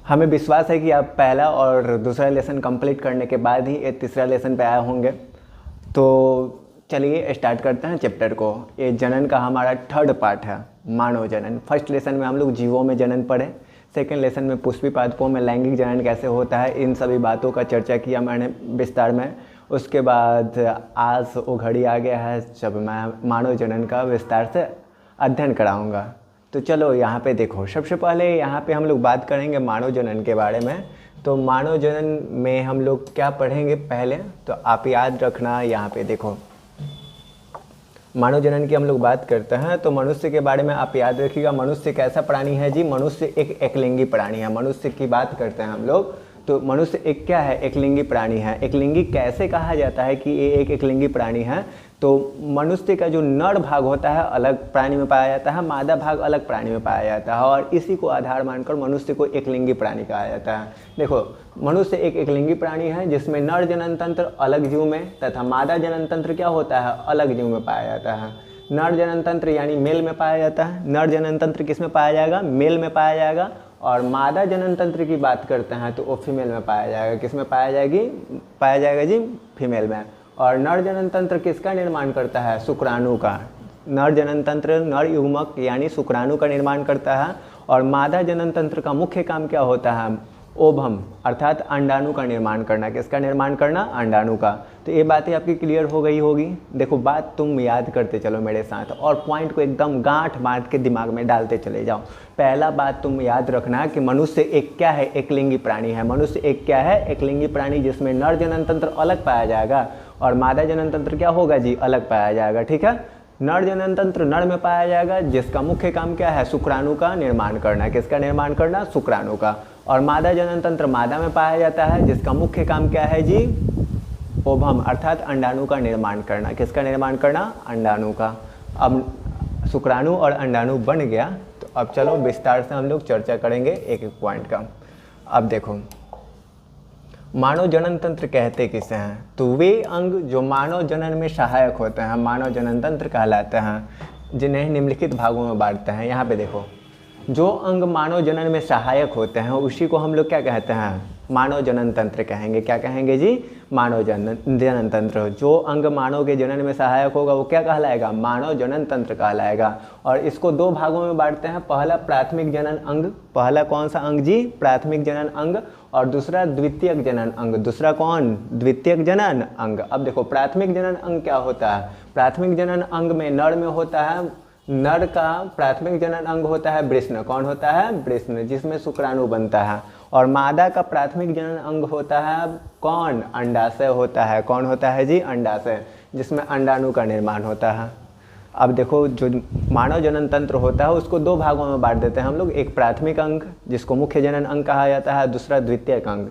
हमें विश्वास है कि आप पहला और दूसरा लेसन कंप्लीट करने के बाद ही ये तीसरा लेसन पे आए होंगे। तो चलिए स्टार्ट करते हैं चैप्टर को। ये जनन का हमारा थर्ड पार्ट है, मानव जनन। फर्स्ट लेसन में हम लोग जीवों में जनन पढ़े, सेकेंड लेसन में पुष्पी पादपों में लैंगिक जनन कैसे होता है, इन सभी बातों का चर्चा किया मैंने विस्तार में। उसके बाद आज वो घड़ी आ गया है जब मैं मानव जनन का विस्तार से अध्ययन कराऊंगा। तो चलो यहाँ पे देखो, सबसे पहले यहाँ पे हम लोग बात करेंगे मानव जनन के बारे में। तो मानव जनन में हम लोग क्या पढ़ेंगे पहले, तो आप याद रखना। यहाँ पे देखो, मानव जनन की हम लोग बात करते हैं तो मनुष्य के बारे में आप याद रखिएगा। मनुष्य कैसा प्राणी है जी? मनुष्य एक एकलिंगी प्राणी है। मनुष्य की बात करते हैं हम लोग तो मनुष्य एक क्या है? एकलिंगी प्राणी है। एकलिंगी कैसे कहा जाता है कि ये एक एकलिंगी प्राणी है? तो मनुष्य का जो नर भाग होता है अलग प्राणी में पाया जाता है, मादा भाग अलग प्राणी में पाया जाता है, और इसी को आधार मानकर मनुष्य को एकलिंगी प्राणी कहा जाता है। देखो, मनुष्य एक एकलिंगी प्राणी है जिसमें नर जनन तंत्र अलग जीव में तथा मादा जनन तंत्र क्या होता है? अलग जीव में पाया जाता है। नर जनन तंत्र यानी मेल में पाया जाता है। नर जनन तंत्र किस में पाया जाएगा? मेल में पाया जाएगा। और मादा जनन तंत्र की बात करते हैं तो वो फीमेल में पाया जाएगा। किस में पाया जाएगा जी? फीमेल में। और नर जनन तंत्र किसका निर्माण करता है? शुक्राणु का। नर जनन तंत्र नर युग्मक यानी शुक्राणु का निर्माण करता है। और मादा जनन तंत्र का मुख्य काम क्या होता है? ओभम अर्थात अंडाणु का निर्माण करना। किसका निर्माण करना? अंडाणु का। तो ये बातें आपकी क्लियर हो गई होगी। देखो, बात तुम याद करते चलो मेरे साथ और पॉइंट को एकदम गांठ बांध के दिमाग में डालते चले जाओ। पहला बात तुम याद रखना कि मनुष्य एक क्या है? एकलिंगी प्राणी है। मनुष्य एक क्या है? एकलिंगी प्राणी, जिसमें नर जनन तंत्र अलग पाया जाएगा और मादा जनन तंत्र क्या होगा जी? अलग पाया जाएगा। ठीक है, नर जनन तंत्र नर में पाया जाएगा जिसका मुख्य काम क्या है? शुक्राणु का निर्माण करना। किसका निर्माण करना? शुक्राणु का। और मादा जनन तंत्र मादा में पाया जाता है जिसका मुख्य काम क्या है जी? ओभम अर्थात अंडाणु का निर्माण करना। किसका निर्माण करना? अंडाणु का। अब शुक्राणु और अंडाणु बन गया तो अब चलो विस्तार से हम लोग चर्चा करेंगे एक एक पॉइंट का। अब देखो, मानव जनन तंत्र कहते किसे हैं? तो वे अंग जो मानव जनन में सहायक होते हैं मानव जनन तंत्र कहलाते हैं, जिन्हें निम्नलिखित भागों में बांटते हैं। यहाँ पे देखो, जो अंग मानव जनन में सहायक होते हैं उसी को हम लोग क्या कहते हैं? मानव जनन तंत्र कहेंगे। क्या कहेंगे जी? मानव जनन तंत्र। जो अंग मानव के जनन में सहायक होगा वो क्या कहलाएगा? मानव जनन तंत्र कहलाएगा। और इसको दो भागों में बांटते हैं। पहला प्राथमिक जनन अंग। पहला कौन सा अंग जी? प्राथमिक जनन अंग। और दूसरा द्वितीयक जनन अंग। दूसरा कौन? द्वितीयक जनन अंग। अब देखो, प्राथमिक जनन अंग क्या होता है? प्राथमिक जनन अंग में नर में होता है, नर का प्राथमिक जनन अंग होता है वृषण। कौन होता है? वृषण, जिसमें शुक्राणु बनता है। और मादा का प्राथमिक जनन अंग होता है कौन? अंडाशय होता है। कौन होता है जी? अंडाशय, जिसमें अंडाणु का निर्माण होता है। अब देखो, जो मानव जनन तंत्र होता है उसको दो भागों में बांट देते हैं हम लोग। एक प्राथमिक अंग जिसको मुख्य जनन अंग कहा जाता है, दूसरा द्वितीयक अंग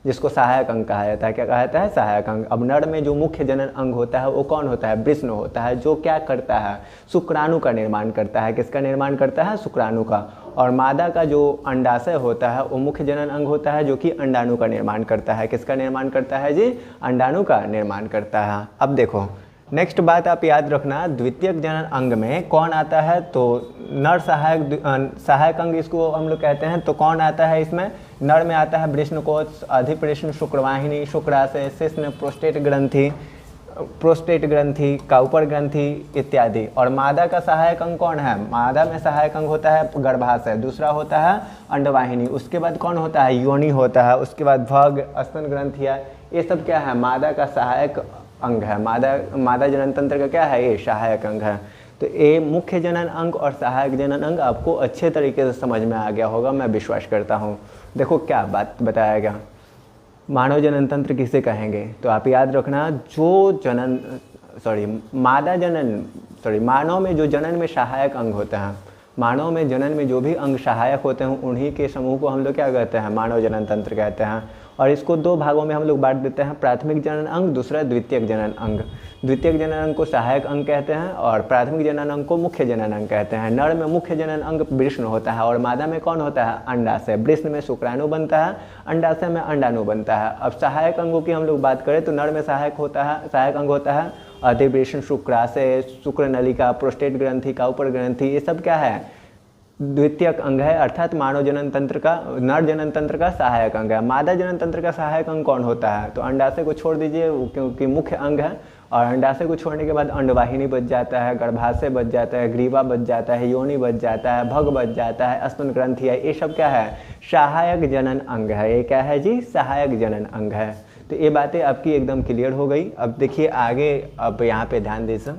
जिसको सहायक अंग कहा जाता है। क्या कहा जाता है? सहायक अंग। अब नर में जो मुख्य जनन अंग होता है वो कौन होता है? वृषण होता है, जो क्या करता है? शुक्राणु का निर्माण करता है। किसका निर्माण करता है? शुक्राणु का। और मादा का जो अंडाशय होता है वो मुख्य जनन अंग होता है जो कि अंडाणु का निर्माण करता है। किसका निर्माण करता है जी? अंडाणु का निर्माण करता है। अब देखो, नेक्स्ट बात आप याद रखना, द्वितीयक जनन अंग में कौन आता है? तो नर सहायक अंग इसको हम लोग कहते हैं। तो कौन आता है इसमें? नर में आता है वृषणकोश, अधिवृषण, शुक्रवाहिनी, शुक्राशय, शिश्न, प्रोस्टेट ग्रंथि, काउपर ग्रंथि इत्यादि। और मादा का सहायक अंग कौन है? मादा में सहायक अंग होता है गर्भाशय, दूसरा होता है अंडवाहिनी, उसके बाद कौन होता है? योनि होता है, उसके बाद भग, स्तन ग्रंथियाँ, ये सब क्या है? मादा का सहायक अंग है। मादा जनन तंत्र का क्या है? ये सहायक अंग है। तो ये मुख्य जनन अंग और सहायक जनन अंग आपको अच्छे तरीके से समझ में आ गया होगा, मैं विश्वास करता हूँ। देखो क्या बात बताया गया, मानव जनन तंत्र किसे कहेंगे? तो आप याद रखना, जो मानव में जो जनन में सहायक अंग होते हैं, मानव में जनन में जो भी अंग सहायक होते हैं उन्हीं के समूह को हम लोग क्या कहते हैं? मानव जनन तंत्र कहते हैं। और इसको दो भागों में हम लोग बांट देते हैं, प्राथमिक जनन अंग, दूसरा द्वितीयक जनन अंग। द्वितीयक जनन अंग को सहायक अंग कहते हैं और प्राथमिक जनन अंग को मुख्य जनन अंग कहते हैं। नर में मुख्य जनन अंग वृषण होता है और मादा में कौन होता है? अंडाशय। वृषण में शुक्राणु बनता है, अंडाशय में अंडाणु बनता है। अब सहायक अंगों की हम लोग बात करें तो नर में सहायक अंग होता है अधिवृषण, शुक्राशय, शुक्र नलिका, प्रोस्टेट ग्रंथि, काउपर ग्रंथि, ये सब क्या है? द्वितीयक अंग है, अर्थात मानव जनन तंत्र का, नर जनन तंत्र का सहायक अंग है। मादा जनन तंत्र का सहायक अंग कौन होता है? तो अंडाशय को छोड़ दीजिए क्योंकि मुख्य अंग है, और अंडाशय को छोड़ने के बाद अंडवाहिनी बच जाता है, गर्भाशय बच जाता है, ग्रीवा बच जाता है, योनि बच जाता है, भग बच जाता है, स्तन ग्रंथि है। ये सब क्या है? सहायक जनन अंग है। ये क्या है जी? सहायक जनन अंग है। तो ये बातें आपकी एकदम क्लियर हो गई। अब देखिए आगे, अब यहाँ पे ध्यान दीजिए।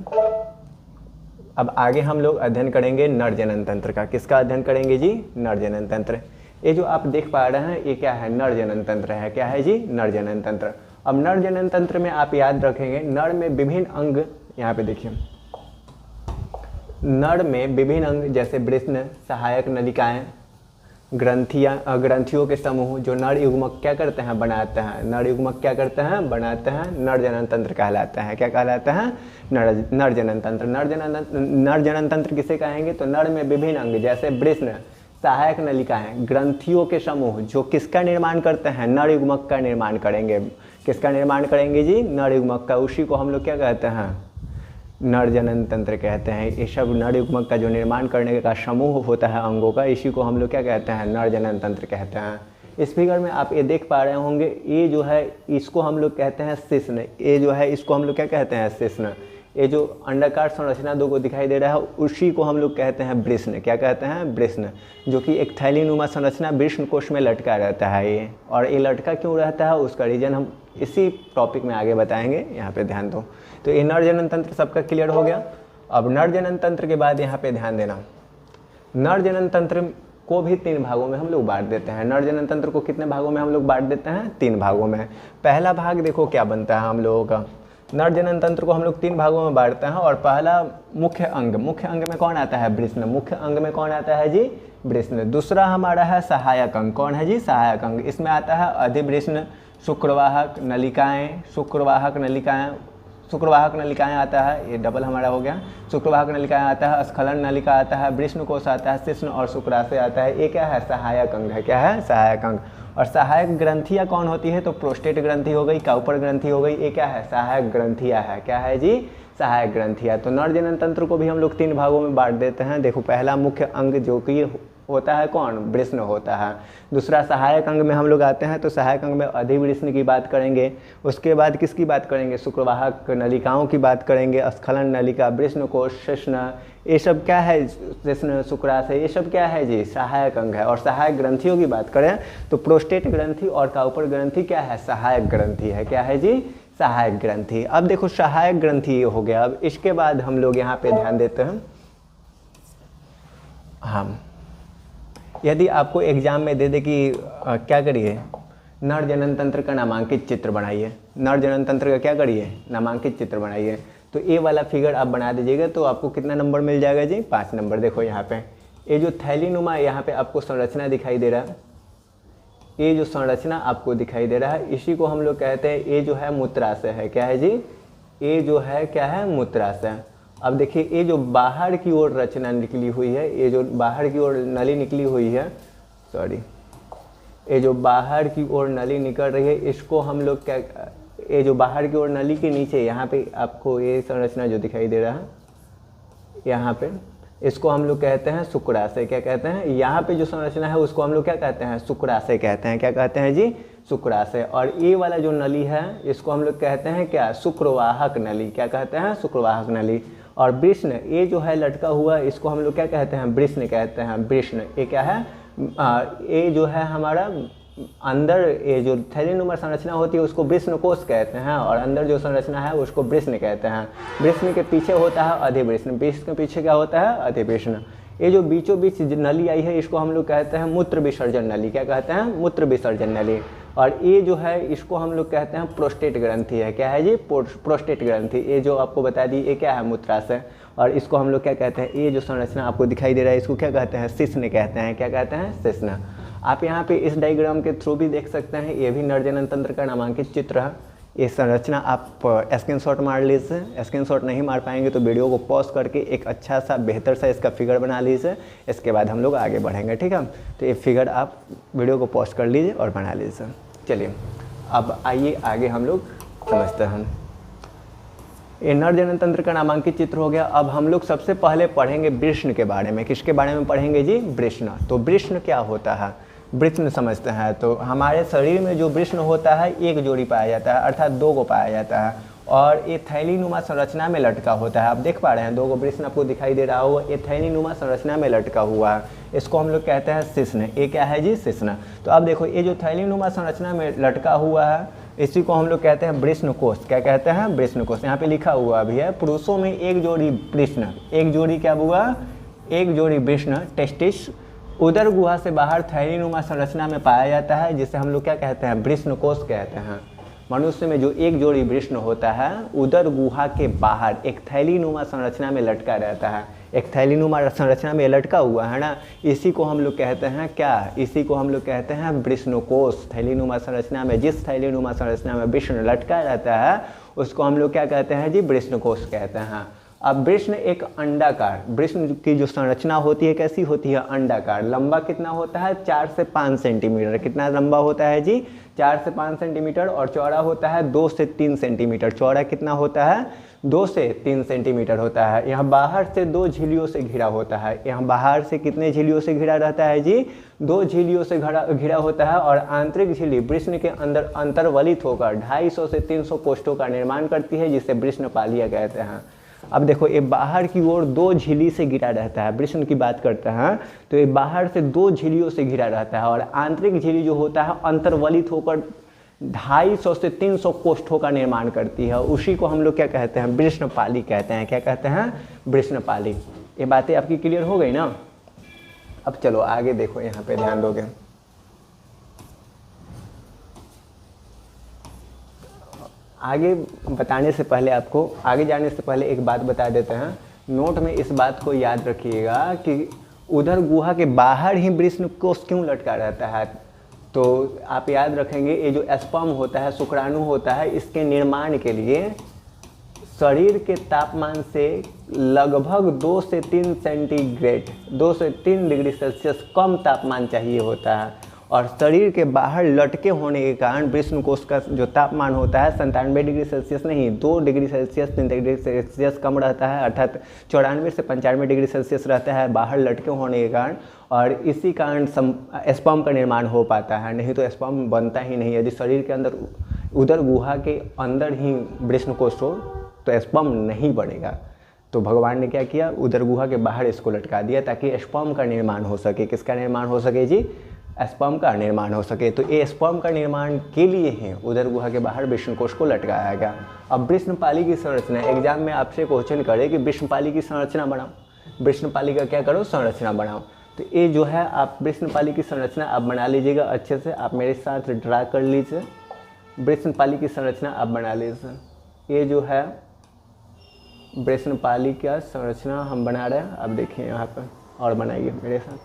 अब आगे हम लोग अध्ययन करेंगे नर जनन तंत्र का। किसका अध्ययन करेंगे जी? नर जनन तंत्र। ये जो आप देख पा रहे हैं ये क्या है? नर जनन तंत्र है। क्या है जी? नर जनन तंत्र। अब नर जनन तंत्र में आप याद रखेंगे, नर में विभिन्न अंग, यहाँ पे देखिए, नर में विभिन्न अंग जैसे वृषण, सहायक नलिकाएं, ग्रंथियों के समूह जो नर युग्मक क्या करते हैं? बनाते हैं। नर युग्मक क्या करते हैं? बनाते हैं। नर जनन तंत्र कहलाता है। क्या कहलाता है? नर जनन तंत्र। नर जनन तंत्र किसे कहेंगे? तो नर में विभिन्न अंग जैसे वृषण, सहायक नलिकाएं, ग्रंथियों के समूह जो किसका निर्माण करते हैं? नर युग्मक का निर्माण करेंगे। किसका निर्माण करेंगे जी? नर युग्मक का। उसी को हम लोग क्या कहते हैं? नर जनन तंत्र कहते हैं। ये सब नर युग्मक का जो निर्माण करने का समूह होता है अंगों का, इसी को हम लोग क्या कहते हैं? नर जनन तंत्र कहते हैं। इस फिगर में आप ये देख पा रहे होंगे, ये जो है इसको हम लोग कहते हैं शिश्न। ये जो है इसको हम लोग क्या कहते हैं? शिश्न। ये जो अंडाकार संरचना दो को दिखाई दे रहा है उसी को हम लोग कहते हैं वृषण। क्या कहते हैं? वृषण, जो कि एक थैलीनुमा संरचना वृषण कोश में लटका रहता है ये। और ये लटका क्यों रहता है उसका रीजन हम इसी टॉपिक में आगे बताएंगे। यहाँ पे ध्यान दो। तो ये नर जनन तंत्र सबका क्लियर हो गया। अब नर जनन तंत्र के बाद यहाँ पे ध्यान देना, नर जनन तंत्र को भी 3 भागों में हम लोग बांट देते हैं। नर जनन तंत्र को कितने भागों में हम लोग बांट देते हैं? 3 भागों में। पहला भाग देखो क्या बनता है हम लोगों का। नर जनन तंत्र को हम लोग 3 भागों में बांटते हैं। और पहला मुख्य अंग, मुख्य अंग में कौन आता है? वृषण। मुख्य अंग में कौन आता है जी? वृषण। दूसरा हमारा है सहायक अंग। कौन है जी? सहायक अंग। इसमें आता है अधिवृषण, शुक्रवाहक नलिकाएं, शुक्रवाहक नलिकाएं आता है, ये डबल हमारा हो गया। शुक्रवाहक नलिकाएं आता है, स्खलन नलिका आता है, वृषणकोश आता है, शिश्न और शुक्राशय आता है। ये क्या है? सहायक अंग है। क्या है? सहायक अंग। और सहायक ग्रंथियां कौन होती है? तो प्रोस्टेट ग्रंथि हो गई, काउपर ग्रंथि हो गई। ये क्या है? सहायक ग्रंथियां है। क्या है जी? सहायक ग्रंथियां। तो नर जनन तंत्र को भी हम लोग 3 भागों में बांट देते हैं। देखो पहला मुख्य अंग जो कि होता है कौन? वृषण होता है। दूसरा सहायक अंग में हम लोग आते हैं, तो सहायक अंग में अधिवृषण की बात करेंगे। उसके बाद किसकी बात करेंगे? शुक्रवाहक नलिकाओं की बात करेंगे, स्खलन नलिका, वृषणकोश, शिश्न, ये सब क्या है? शिश्न, शुक्राशय, ये सब क्या है जी? सहायक अंग है। और सहायक ग्रंथियों की बात करें तो प्रोस्टेट ग्रंथि और काउपर ग्रंथि क्या है? सहायक ग्रंथि है। क्या है जी? सहायक ग्रंथि। अब देखो सहायक ग्रंथि ये हो गया। अब इसके बाद हम लोग यहाँ पे ध्यान देते हैं। हाँ, यदि आपको एग्जाम में दे दे कि क्या करिए, नर जनन तंत्र का नामांकित चित्र बनाइए, नर जनन तंत्र का क्या करिए? नामांकित चित्र बनाइए, तो ये वाला फिगर आप बना दीजिएगा तो आपको कितना नंबर मिल जाएगा जी? 5 नंबर। देखो यहाँ पे ये जो थैलीनुमा यहाँ पे आपको संरचना दिखाई दे रहा है, ये जो संरचना आपको दिखाई दे रहा है इसी को हम लोग कहते हैं, ये जो है मूत्राशय है। क्या है जी? ये जो है क्या है? मूत्राशय। अब देखिए ये जो बाहर की ओर रचना निकली हुई है, ये जो बाहर की ओर नली निकली हुई है, सॉरी, ये जो बाहर की ओर नली निकल रही है इसको हम लोग क्या, ये जो बाहर की ओर नली के नीचे यहाँ पे आपको ये संरचना जो दिखाई दे रहा है यहाँ पे, इसको हम लोग कहते हैं शुक्राशय। क्या कहते हैं? यहाँ पे जो संरचना है उसको हम लोग क्या कहते हैं? शुक्राशय कहते हैं। क्या कहते हैं जी? शुक्राशय। और ये वाला जो नली है इसको हम लोग कहते हैं क्या? शुक्रवाहक नली। क्या कहते हैं? शुक्रवाहक नली। और वृषण, ये जो है लटका हुआ इसको हम लोग क्या कहते हैं? वृषण कहते हैं। वृषण ये क्या है? ये जो है हमारा अंदर ये जो थैलीनुमा संरचना होती है उसको वृषणकोश कहते हैं, और अंदर जो संरचना है उसको वृषण कहते हैं। वृषण के पीछे होता है अधिवृषण। वृषण के पीछे क्या होता है? अधिवृषण। ये जो बीचों बीच नली आई है इसको हम लोग कहते हैं मूत्र विसर्जन नली। क्या कहते हैं? मूत्र विसर्जन नली। और ये जो है इसको हम लोग कहते हैं प्रोस्टेट ग्रंथि है। क्या है जी? प्रोस्टेट ग्रंथि। ये जो आपको बता दी ये क्या है? मूत्राशय। और इसको हम लोग क्या कहते हैं? ये जो संरचना आपको दिखाई दे रहा है इसको क्या कहते हैं? शिश्न कहते हैं। क्या कहते हैं? शिश्न। आप यहाँ पे इस डायग्राम के थ्रू भी देख सकते हैं, ये भी नर जनन तंत्र का नामांकित चित्र है। ये संरचना आप स्क्रीनशॉट मार लीजिए। स्क्रीनशॉट नहीं मार पाएंगे तो वीडियो को पॉज करके एक अच्छा सा बेहतर सा इसका फिगर बना लीजिए, इसके बाद हम लोग आगे बढ़ेंगे। ठीक है? तो ये फिगर आप वीडियो को पॉज कर लीजिए और बना लीजिए। चलिए अब आइए आगे हम लोग समझते हैं। ये नर जनन तंत्र का नामांकित चित्र हो गया। अब हम लोग सबसे पहले पढ़ेंगे वृष्ण के बारे में। किसके बारे में पढ़ेंगे जी? वृष्ण। तो वृष्ण क्या होता है? वृष्ण समझते हैं। तो हमारे शरीर में जो वृष्ण होता है एक जोड़ी पाया जाता है, अर्थात 2 को पाया जाता है, और ये थैलीनुमा संरचना में लटका होता है। आप देख पा रहे हैं 2 वृष्ण आपको दिखाई दे रहा होगा, ये थैलीनुमा संरचना में लटका हुआ है। इसको हम लोग कहते हैं शिश्न। ये क्या है जी? शिश्न। तो अब देखो ये जो थैलीनुमा संरचना में लटका हुआ है इसी को हम लोग कहते हैं वृष्ण कोष। क्या कहते हैं? वृष्ण कोष। यहाँ पे लिखा हुआ भी है, पुरुषों में एक जोड़ी वृष्ण, एक जोड़ी क्या हुआ? एक जोड़ी वृष्ण टेस्टिस उदर गुहा से बाहर थैलीनुमा संरचना में पाया जाता है, जिसे हम लोग क्या कहते हैं? वृष्ण कोष कहते हैं। मनुष्य में जो एक जोड़ी वृष्ण होता है उदर गुहा के बाहर एक थैलीनुमा संरचना में लटका रहता है। एक थैलीनुमा संरचना में लटका हुआ है ना, इसी को हम लोग कहते हैं क्या? इसी को हम लोग कहते हैं वृष्ण कोष। थैलीनुमा संरचना में, जिस थैलीनुमा संरचना में वृष्ण लटका रहता है उसको हम लोग क्या कहते हैं जी? वृष्ण कोष कहते हैं। अब वृष्ण एक अंडाकार, वृष्ण की जो संरचना होती है कैसी होती है? अंडाकार। लंबा कितना होता है? 4 से 5 सेंटीमीटर। कितना लंबा होता है जी? 4 से 5 सेंटीमीटर। और चौड़ा होता है 2 से 3 सेंटीमीटर। चौड़ा कितना होता है? 2 से 3 सेंटीमीटर होता है। यहाँ बाहर से 2 झिल्लियों से घिरा होता है। यहाँ बाहर से कितने झिल्लियों से घिरा रहता है जी? 2 झिल्लियों से घिरा होता है। और आंतरिक झिल्ली वृष्ण के अंदर अंतर्वलित होकर 250 से 300 कोष्ठों का निर्माण करती है, जिसे वृष्णपालिया कहते हैं। अब देखो ये बाहर की ओर 2 झिल्ली से घिरा रहता है। वृष्ण की बात करते हैं तो ये बाहर से 2 झिल्लियों से घिरा रहता है, और आंतरिक झिल्ली जो होता है अंतर्वलित होकर 250 से 300 कोष्ठों का निर्माण करती है। उसी को हम लोग क्या कहते हैं? वृष्णपाली कहते हैं। क्या कहते हैं? वृष्णपाली। ये बातें आपकी क्लियर हो गई ना? अब चलो आगे देखो, यहाँ पे ध्यान दोगे। आगे बताने से पहले, आपको आगे जाने से पहले एक बात बता देते हैं। नोट में इस बात को याद रखिएगा कि उधर गुहा के बाहर ही वृष्ण कोष क्यों लटका रहता है। तो आप याद रखेंगे ये जो स्पर्म होता है, शुक्राणु होता है, इसके निर्माण के लिए शरीर के तापमान से लगभग 2 से 3 सेंटीग्रेड, 2 से 3 डिग्री सेल्सियस कम तापमान चाहिए होता है। और शरीर के बाहर लटके होने के कारण वृष्ण कोष का जो तापमान होता है 97 डिग्री सेल्सियस नहीं, 2 डिग्री सेल्सियस 3 डिग्री सेल्सियस कम रहता है, अर्थात 94 से 95 डिग्री सेल्सियस रहता है बाहर लटके होने के कारण। और इसी कारण स्पर्म का निर्माण हो पाता है, नहीं तो स्पर्म बनता ही नहीं। यदि शरीर के अंदर उदर गुहा के अंदर ही वृष्ण कोष हो तो स्पर्म नहीं बनेगा। तो भगवान ने क्या किया? उदर गुहा के बाहर इसको लटका दिया ताकि स्पर्म का निर्माण हो सके। किसका निर्माण हो सके जी? स्पर्म का निर्माण हो सके। तो ये स्पर्म का निर्माण के लिए ही उदर गुहा के बाहर वृष्ण कोष को लटकाया गया। अब वृष्णपाली की संरचना, एग्जाम में आपसे क्वेश्चन करे कि वृष्णपाली की संरचना बनाओ, वृष्णपाली का क्या करो? संरचना बनाओ। तो ये जो है आप वृष्णपाली की संरचना आप बना लीजिएगा अच्छे से। आप मेरे साथ ड्रा कर लीजिए, वृष्णपाली की संरचना आप बना लीजिए। ये जो है वृष्णपाली का संरचना हम बना रहे हैं। अब देखिए यहाँ पर, और बनाइए मेरे साथ।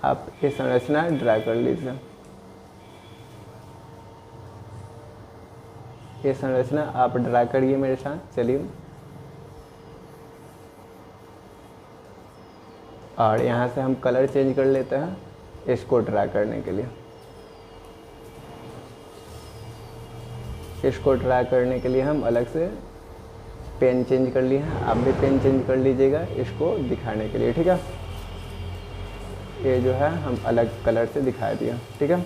आप ये संरचना ड्रा कर लीजिए। ये संरचना आप ड्रा करिए मेरे साथ। चलिए, और यहाँ से हम कलर चेंज कर लेते हैं इसको ड्रा करने के लिए। इसको ड्रा करने के लिए हम अलग से पेन चेंज कर लिए हैं। आप भी पेन चेंज कर लीजिएगा इसको दिखाने के लिए, ठीक है? ये जो है हम अलग कलर से दिखा दिया, ठीक है?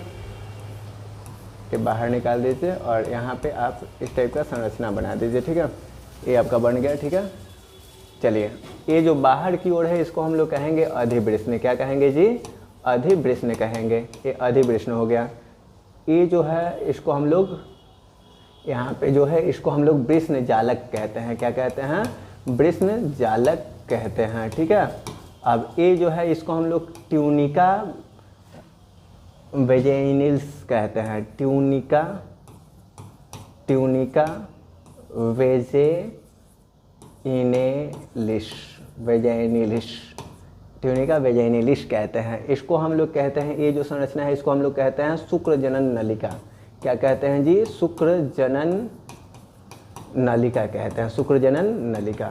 ये बाहर निकाल दीजिए और यहाँ पे आप इस टाइप का संरचना बना दीजिए, ठीक है? ये आपका बन गया, ठीक है? चलिए, ये जो बाहर की ओर है इसको हम लोग कहेंगे अधिवृष्ण। क्या कहेंगे जी? अधिवृष्ण कहेंगे। ये अधिवृष्ण हो गया। ये जो है इसको हम लोग यहाँ पे जो है इसको हम लोग वृष्ण जालक कहते हैं। क्या कहते हैं? वृष्ण जालक कहते हैं, ठीक है? अब ये जो है इसको हम लोग ट्यूनिका वेजाइनिलिस कहते हैं। ट्यूनिका वेजाइनिलिस ट्यूनिका वेजाइनिलिस कहते हैं। इसको हम लोग कहते हैं, ये जो संरचना है इसको हम लोग कहते हैं शुक्र जनन नलिका। क्या कहते हैं जी? शुक्र जनन नलिका कहते हैं। शुक्र जनन नलिका।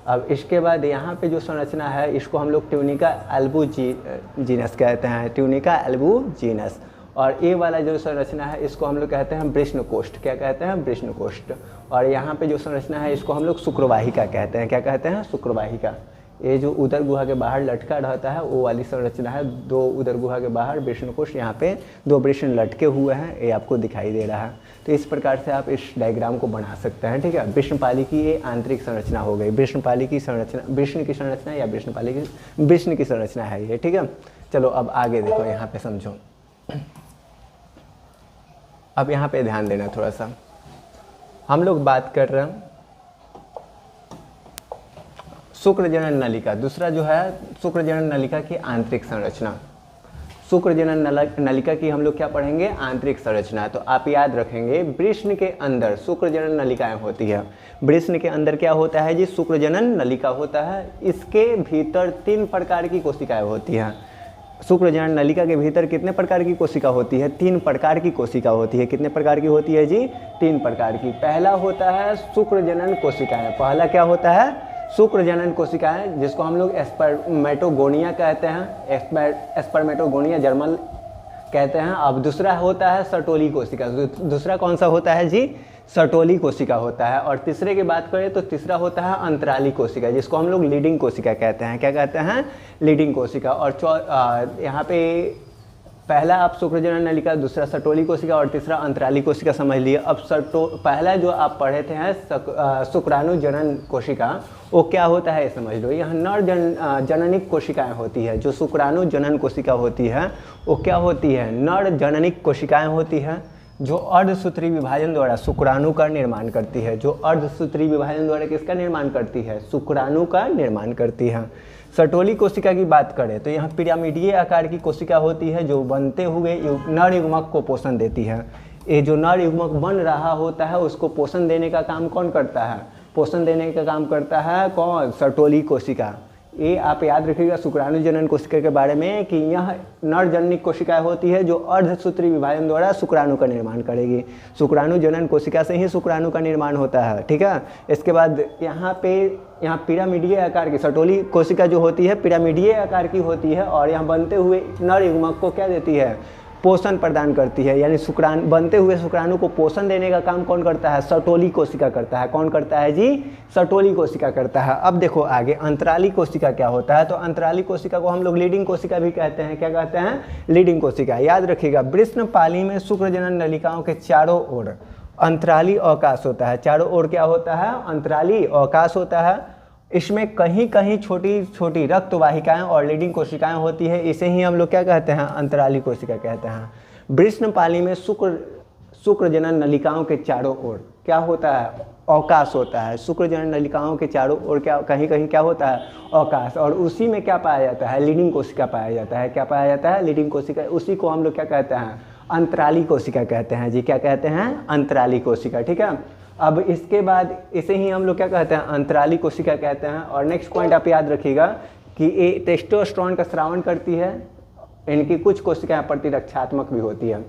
अब इसके बाद यहाँ पे जो संरचना है इसको हम लोग ट्यूनिका एल्बुजिनस कहते हैं, ट्यूनिका एल्बुजिनस। और ये वाला जो संरचना है इसको हम लोग कहते हैं वृष्णकोष्ठ। क्या कहते हैं? वृष्णकोष्ठ। और यहाँ पे जो संरचना है इसको हम लोग शुक्रवाहिका कहते हैं। क्या कहते हैं? शुक्रवाहिका। ये जो उदर गुहा के बाहर लटका रहता है वो वाली संरचना है। दो उदर गुहा के बाहर वृष्णकोष्ठ, यहाँ पे दो वृष्ण लटके हुए हैं, ये आपको दिखाई दे रहा है। तो इस प्रकार से आप इस डायग्राम को बना सकते हैं, ठीक है। वृष्णपाली की ये आंतरिक संरचना हो गई। वृष्णपाली की संरचना, वृष्ण की संरचना या वृष्णपाली की, वृष्ण की संरचना है ये, ठीक है। चलो अब आगे देखो, यहाँ पे समझो। अब यहाँ पे ध्यान देना थोड़ा सा। हम लोग बात कर रहे हैं शुक्रजनन नलिका। दूसरा जो है शुक्रजनन नलिका की आंतरिक संरचना। शुक्रजनन नलिका की हम लोग क्या पढ़ेंगे? आंतरिक संरचना। तो आप याद रखेंगे वृष्ण के अंदर शुक्रजनन नलिकाएं होती है। वृष्ण के अंदर क्या होता है जी? शुक्रजनन नलिका होता है। इसके भीतर 3 प्रकार की कोशिकाएं होती हैं। शुक्रजनन नलिका के भीतर कितने प्रकार की कोशिका होती है? 3 प्रकार की कोशिका होती है। कितने प्रकार की होती है जी? 3 प्रकार की। पहला होता है शुक्रजनन कोशिकाएं। पहला क्या होता है? शुक्रजनन कोशिकाएं, जिसको हम लोग स्पर्मेटोगोनिया कहते हैं, स्पर्मेटोगोनिया जर्मन कहते हैं। अब दूसरा होता है सर्टोली कोशिका। दूसरा कौन सा होता है जी? सर्टोली कोशिका होता है। और तीसरे की बात करें तो तीसरा होता है अंतराली कोशिका, जिसको हम लोग लीडिंग कोशिका कहते हैं। क्या कहते हैं? लीडिंग कोशिका। और यहाँ पे पहला आप शुक्रजनन नलिका, दूसरा सर्टोली कोशिका और तीसरा अंतराली कोशिका समझ लिए। अब पहला जो आप पढ़े थे हैं शुक्राणु जनन कोशिका, वो क्या होता है ये समझ लो। यहाँ नर जननिक कोशिकाएं होती है। जो शुक्राणु जनन कोशिका होती है वो क्या होती है? नर जननिक कोशिकाएं होती है, जो अर्धसूत्री विभाजन द्वारा शुक्राणु का निर्माण करती है। जो अर्धसूत्री विभाजन द्वारा किसका निर्माण करती है? शुक्राणु का निर्माण करती है। सर्टोली कोशिका की बात करें तो यहाँ पिरामिडीय आकार की कोशिका होती है, जो बनते हुए नर युग्मक को पोषण देती है। ये जो नर युग्मक बन रहा होता है उसको पोषण देने का काम कौन करता है? पोषण देने का काम करता है कौन? सर्टोली कोशिका। ये आप याद रखिएगा शुक्राणु जनन कोशिका के बारे में कि यह नर जननिक कोशिकाएं होती है जो अर्धसूत्री विभाजन द्वारा शुक्राणु का निर्माण करेगी। शुक्राणु जनन कोशिका से ही शुक्राणु का निर्माण होता है, ठीक है। इसके बाद यहाँ पिरामिडीय आकार की सर्टोली कोशिका जो होती है पिरामिडीय आकार की होती है और यहाँ बनते हुए नर युग्मक को क्या देती है? पोषण प्रदान करती है। यानी शुक्राणु बनते हुए शुक्राणु को पोषण देने का काम कौन करता है? सर्टोली कोशिका करता है। कौन करता है जी? सर्टोली कोशिका करता है। अब देखो आगे अंतराली कोशिका क्या होता है। तो अंतराली कोशिका को हम लोग लीडिंग कोशिका भी कहते हैं। क्या कहते हैं? लीडिंग कोशिका। याद रखिएगा वृष्णपाली में शुक्रजनन नलिकाओं के चारों ओर अंतराली अवकाश होता है। चारों ओर क्या होता है? अंतराली अवकाश होता है। इसमें कहीं कहीं छोटी छोटी रक्त वाहिकाएं और लीडिंग कोशिकाएं होती है। इसे ही हम लोग क्या कहते हैं? अंतराली कोशिका कहते हैं। वृष्णपाली में शुक्रजनन नलिकाओं के चारों ओर क्या होता है? अवकाश होता है। शुक्रजनन नलिकाओं के चारों ओर क्या कहीं कहीं क्या होता है? अवकाश। और उसी में क्या पाया जाता है? लीडिंग कोशिका पाया जाता है। क्या पाया जाता है? लीडिंग कोशिका। उसी को हम लोग क्या कहते हैं? अंतराली कोशिका कहते हैं जी। क्या कहते हैं? अंतराली कोशिका, ठीक है। अब इसके बाद इसे ही हम लोग क्या कहते हैं? अंतराली कोशिका कहते हैं। और नेक्स्ट पॉइंट आप याद रखिएगा कि ये टेस्टोस्टेरोन का स्रावन करती है। इनकी कुछ कोशिकाएं प्रतिरक्षात्मक भी होती है।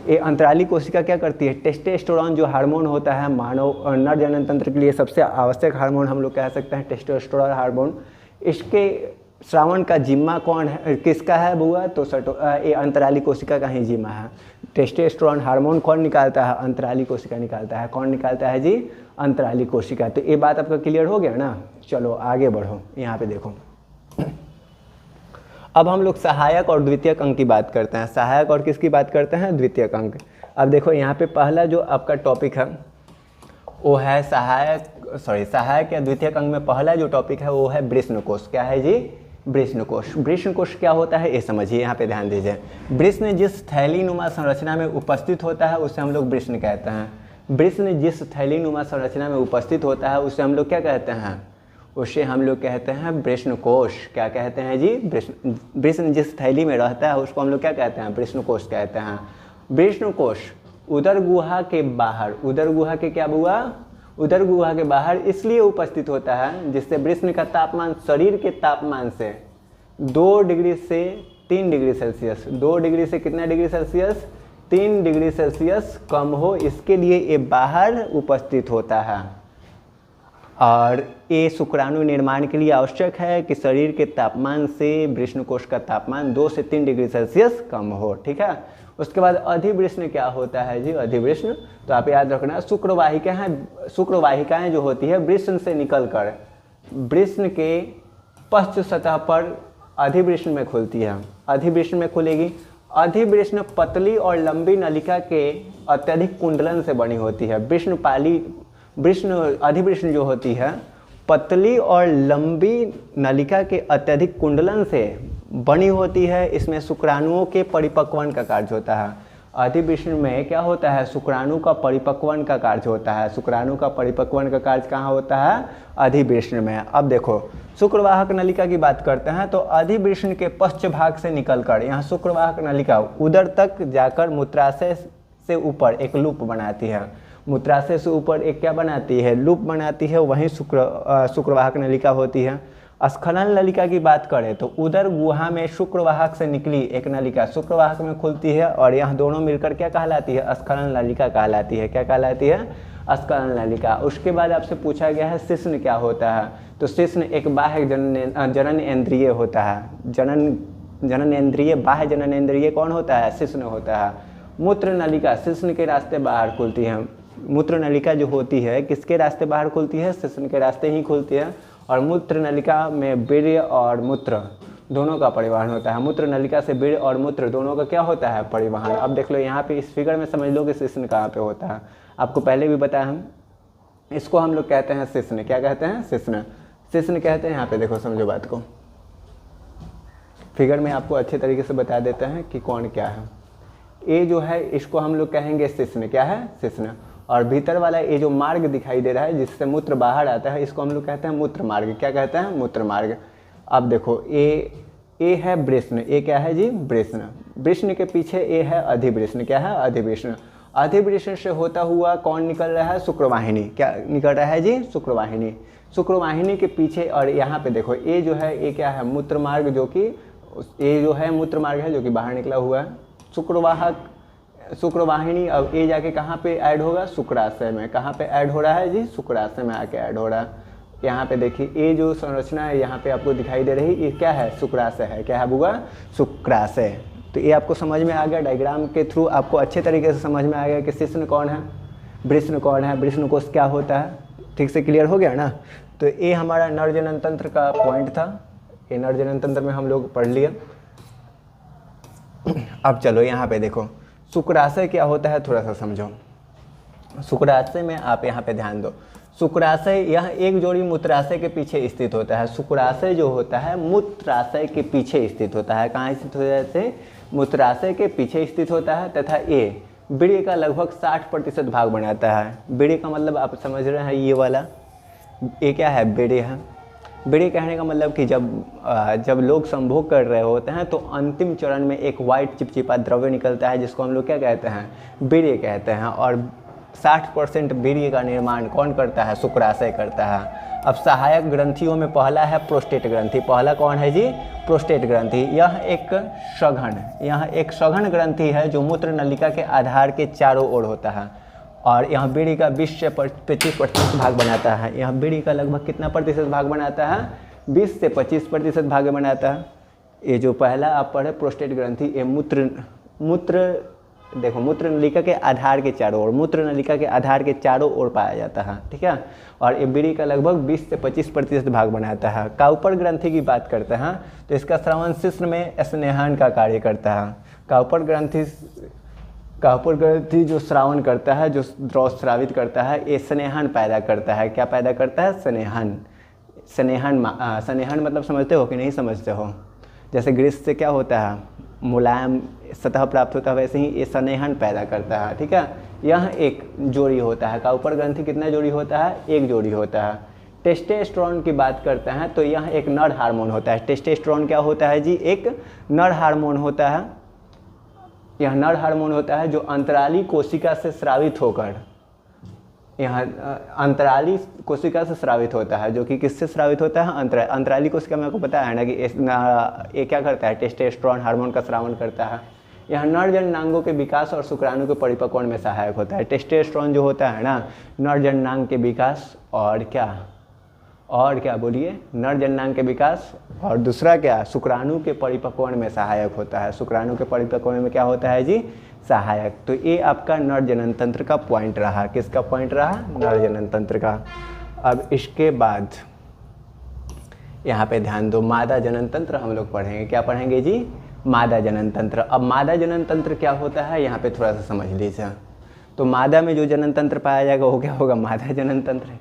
ये अंतराली कोशिका क्या करती है? टेस्टोस्टेरोन जो हार्मोन होता है मानव और नर जनन तंत्र के लिए सबसे आवश्यक हार्मोन हम लोग कह सकते हैं, टेस्टोस्टेरोन हार्मोन। इसके श्रावण का जिम्मा कौन है? किसका है बुआ? तो ये अंतराली कोशिका का ही जिम्मा है। टेस्टोस्टेरोन हार्मोन कौन निकालता है? अंतराली कोशिका निकालता है। कौन निकालता है जी? अंतराली कोशिका। तो ये बात आपका क्लियर हो गया ना। चलो आगे बढ़ो, यहाँ पे देखो। अब हम लोग सहायक और द्वितीयक अंग की बात करते हैं। सहायक और किसकी बात करते हैं? द्वितीयक अंग। अब देखो यहाँ पे पहला जो आपका टॉपिक है वो है सहायक या द्वितीयक अंग में पहला जो टॉपिक है वो है वृष्णकोश। क्या है जी? वृष्णकोश। वृष्णकोश क्या होता है ये समझिए, यहाँ पे ध्यान दीजिए। वृष्ण जिस थैलीनुमा संरचना में उपस्थित होता है उसे हम लोग वृष्ण कहते हैं। वृष्ण जिस थैलीनुमा संरचना में उपस्थित होता है उसे हम लोग क्या कहते हैं? उसे हम लोग कहते हैं वृष्णकोश। क्या कहते हैं जी? वृष्ण जिस थैली में रहता है उसको हम लोग क्या कहते हैं? वृष्णकोश कहते हैं। वृष्णकोश उदर गुहा के बाहर, उदर गुहा के क्या बुआ? उदर गुहा के बाहर इसलिए उपस्थित होता है जिससे वृष्ण का तापमान शरीर के तापमान से 2 डिग्री से 3 डिग्री सेल्सियस, 2 डिग्री से कितना डिग्री सेल्सियस? 3 डिग्री सेल्सियस कम हो, इसके लिए ये बाहर उपस्थित होता है। और ये शुक्राणु निर्माण के लिए आवश्यक है कि शरीर के तापमान से वृष्णकोश का तापमान 2 से 3 डिग्री सेल्सियस कम हो। ठीक है, उसके बाद अधिवृष्ण क्या होता है जी? अधिवृष्ण तो आप याद रखना, शुक्रवाहिकाएं जो होती है वृष्ण से निकलकर वृष्ण के पश्च सतह पर अधिवृष्ण में खुलती है। अधिवृष्ण में खुलेगी। अधिवृष्ण पतली और लंबी नलिका के अत्यधिक कुंडलन से बनी होती है। अधिवृष्ण जो होती है पतली और लंबी नलिका के अत्यधिक कुंडलन से बनी होती है। इसमें शुक्राणुओं के परिपक्वन का कार्य होता है। अधिवृष्ण में क्या होता है? शुक्राणु का परिपक्वन का कार्य होता है। शुक्राणु का परिपक्वन का कार्य कहाँ होता है? अधिवृष्ण में। अब देखो, शुक्रवाहक नलिका की बात करते हैं तो अधिवृष्ण के पश्च भाग से निकलकर यहाँ शुक्रवाहक नलिका उदर तक जाकर मूत्राशय से ऊपर एक लूप बनाती है। मूत्राशय से ऊपर एक क्या बनाती है? लूप बनाती है। वहीं शुक्रवाहक नलिका होती है। स्खलन नलिका की बात करें तो उदर गुहा में शुक्रवाहक से निकली एक नलिका शुक्रवाहक में खुलती है और यह दोनों मिलकर क्या कहलाती है? स्खलन नलिका कहलाती है। क्या कहलाती है? स्खलन नलिका। उसके बाद आपसे पूछा गया है शिश्न क्या होता है? तो शिश्न एक बाह्य जनन इंद्रिय होता है। जनन इंद्रिय, बाह्य जनन इंद्रिय कौन होता है? शिश्न होता है। मूत्र नलिका शिश्न के रास्ते बाहर खुलती है। मूत्र नलिका जो होती है किसके रास्ते बाहर खुलती है? शिश्न के रास्ते ही खुलती है। और मूत्र नलिका में वीर्य और मूत्र दोनों का परिवहन होता है। मूत्र नलिका से वीर्य और मूत्र दोनों का क्या होता है? परिवहन। अब देख लो यहाँ पे इस फिगर में समझ लो कि शिश्न कहाँ पे होता है। आपको पहले भी बताया हम, इसको हम लोग कहते हैं शिश्न। क्या कहते हैं? शिश्न। शिश्न कहते हैं। यहाँ पे देखो, समझो बात को, फिगर में आपको अच्छे तरीके से बता देते हैं कि कौन क्या है। ये जो है इसको हम लोग कहेंगे शिश्न। क्या है? शिश्न। और भीतर वाला ये जो मार्ग दिखाई दे रहा है जिससे मूत्र बाहर आता है, इसको हम लोग कहते हैं मूत्र मार्ग। क्या कहते हैं? मूत्र मार्ग। अब देखो, ये है वृष्ण। ये क्या है जी? वृष्ण। वृष्ण के पीछे ये है अधिवृष्ण। क्या है? अधिवृष्ण। अधिवृष्ण से होता हुआ कौन निकल रहा है? शुक्रवाहिनी। क्या निकल रहा है जी? शुक्रवाहिनी। शुक्रवाहिनी के पीछे, और यहाँ पे देखो ये जो है ये क्या है? मूत्र मार्ग, जो कि ये जो है मूत्र मार्ग है जो कि बाहर निकला हुआ है। शुक्रवाहिनी अब ये जाके कहाँ पे ऐड होगा? शुक्राशय में। कहाँ पे ऐड हो रहा है जी? शुक्राशय में आके ऐड हो रहा है। यहाँ पे देखिए ये जो संरचना है यहाँ पे आपको दिखाई दे रही, ये क्या है? शुक्राशय है। क्या है बुआ? शुक्राशय। तो ये आपको समझ में आ गया। डायग्राम के थ्रू आपको अच्छे तरीके से समझ में आ गया कि शिश्न कौन है, वृष्ण कौन है, वृष्णकोश क्या होता है। ठीक से क्लियर हो गया ना? तो ये हमारा नर जनन तंत्र का पॉइंट था। ये नर जनन तंत्र में हम लोग पढ़ लिया। अब चलो यहाँ पे देखो, शुक्राशय क्या होता है थोड़ा सा समझो। शुक्राशय में आप यहाँ पे ध्यान दो। शुक्राशय यह एक जोड़ी मूत्राशय के पीछे स्थित होता है। शुक्राशय जो होता है मूत्राशय के पीछे स्थित होता है। कहाँ स्थित हो जाते हैं? मूत्राशय के पीछे स्थित होता है। तथा ये बीड़ी का लगभग 60% भाग बनाता है। बीड़ी का मतलब आप समझ रहे हैं, ये वाला ये क्या है? बीड़ी है। बीड़ी कहने का मतलब कि जब लोग संभोग कर रहे होते हैं तो अंतिम चरण में एक वाइट चिपचिपा द्रव्य निकलता है जिसको हम लोग क्या कहते हैं? बीड़ी कहते हैं। और 60% बीड़ी का निर्माण कौन करता है? शुक्राशय करता है। अब सहायक ग्रंथियों में पहला है प्रोस्टेट ग्रंथि। पहला कौन है जी? प्रोस्टेट ग्रंथि। यह एक सघन ग्रंथि है जो मूत्र नलिका के आधार के चारों ओर होता है और यह बीड़ी का 20 से 25% भाग बनाता है। यह बीड़ी का लगभग कितना प्रतिशत भाग बनाता है? 20 से 25% भाग बनाता है। ये जो पहला आप पढ़े प्रोस्टेट ग्रंथि, ये मूत्र नलिका के आधार के चारों ओर, मूत्र नलिका के आधार के चारों ओर पाया जाता है। ठीक है। और ये बीड़ी का लगभग 20 से 25% भाग बनाता है। काउपर ग्रंथि की बात करते हैं तो इसका स्रावन शिश्न में स्नेहन का कार्य करता है। काउपर ग्रंथि जो श्रावण करता है, जो द्रव स्रावित करता है, ये स्नेहन पैदा करता है। क्या पैदा करता है? स्नेहन। स्नेहन मतलब समझते हो कि नहीं समझते हो? जैसे ग्रीस से क्या होता है? मुलायम सतह प्राप्त होता है, वैसे ही ये स्नेहन पैदा करता है। ठीक है। यह एक जोड़ी होता है। काउपर ग्रंथि कितना जोड़ी होता है? एक जोड़ी होता है। टेस्टोस्टेरोन की बात करते हैं तो यह एक नर हार्मोन होता है। टेस्टोस्टेरोन क्या होता है जी? एक नर हार्मोन होता है। यह नर हार्मोन होता है जो अंतराली कोशिका से स्रावित होकर, यहाँ अंतराली कोशिका से स्रावित होता है। जो कि किससे स्रावित होता है? अंतराली कोशिका में आपको पता है ना कि ये क्या करता है? टेस्टोस्टेरोन हार्मोन का स्रावन करता है। यह नर जननांगों के विकास और शुक्राणु के परिपक्वन में सहायक होता है। टेस्टोस्टेरोन जो होता है ना, नर जननांग के विकास और क्या और क्या बोलिए, नर जननांग के विकास, और दूसरा क्या, शुक्राणु के परिपक्वन में सहायक होता है। शुक्राणु के परिपक्वन में क्या होता है जी, सहायक। तो ये आपका नर जनन तंत्र का पॉइंट रहा। किसका पॉइंट रहा, नर जनन तंत्र का। अब इसके बाद यहाँ पे ध्यान दो, मादा जनन तंत्र हम लोग पढ़ेंगे। क्या पढ़ेंगे जी, मादा जनन तंत्र। अब मादा जनन तंत्र क्या होता है यहाँ पे थोड़ा सा समझ लीजिए। तो मादा में जो जनन तंत्र पाया जाएगा वो क्या होगा, मादा जनन तंत्र।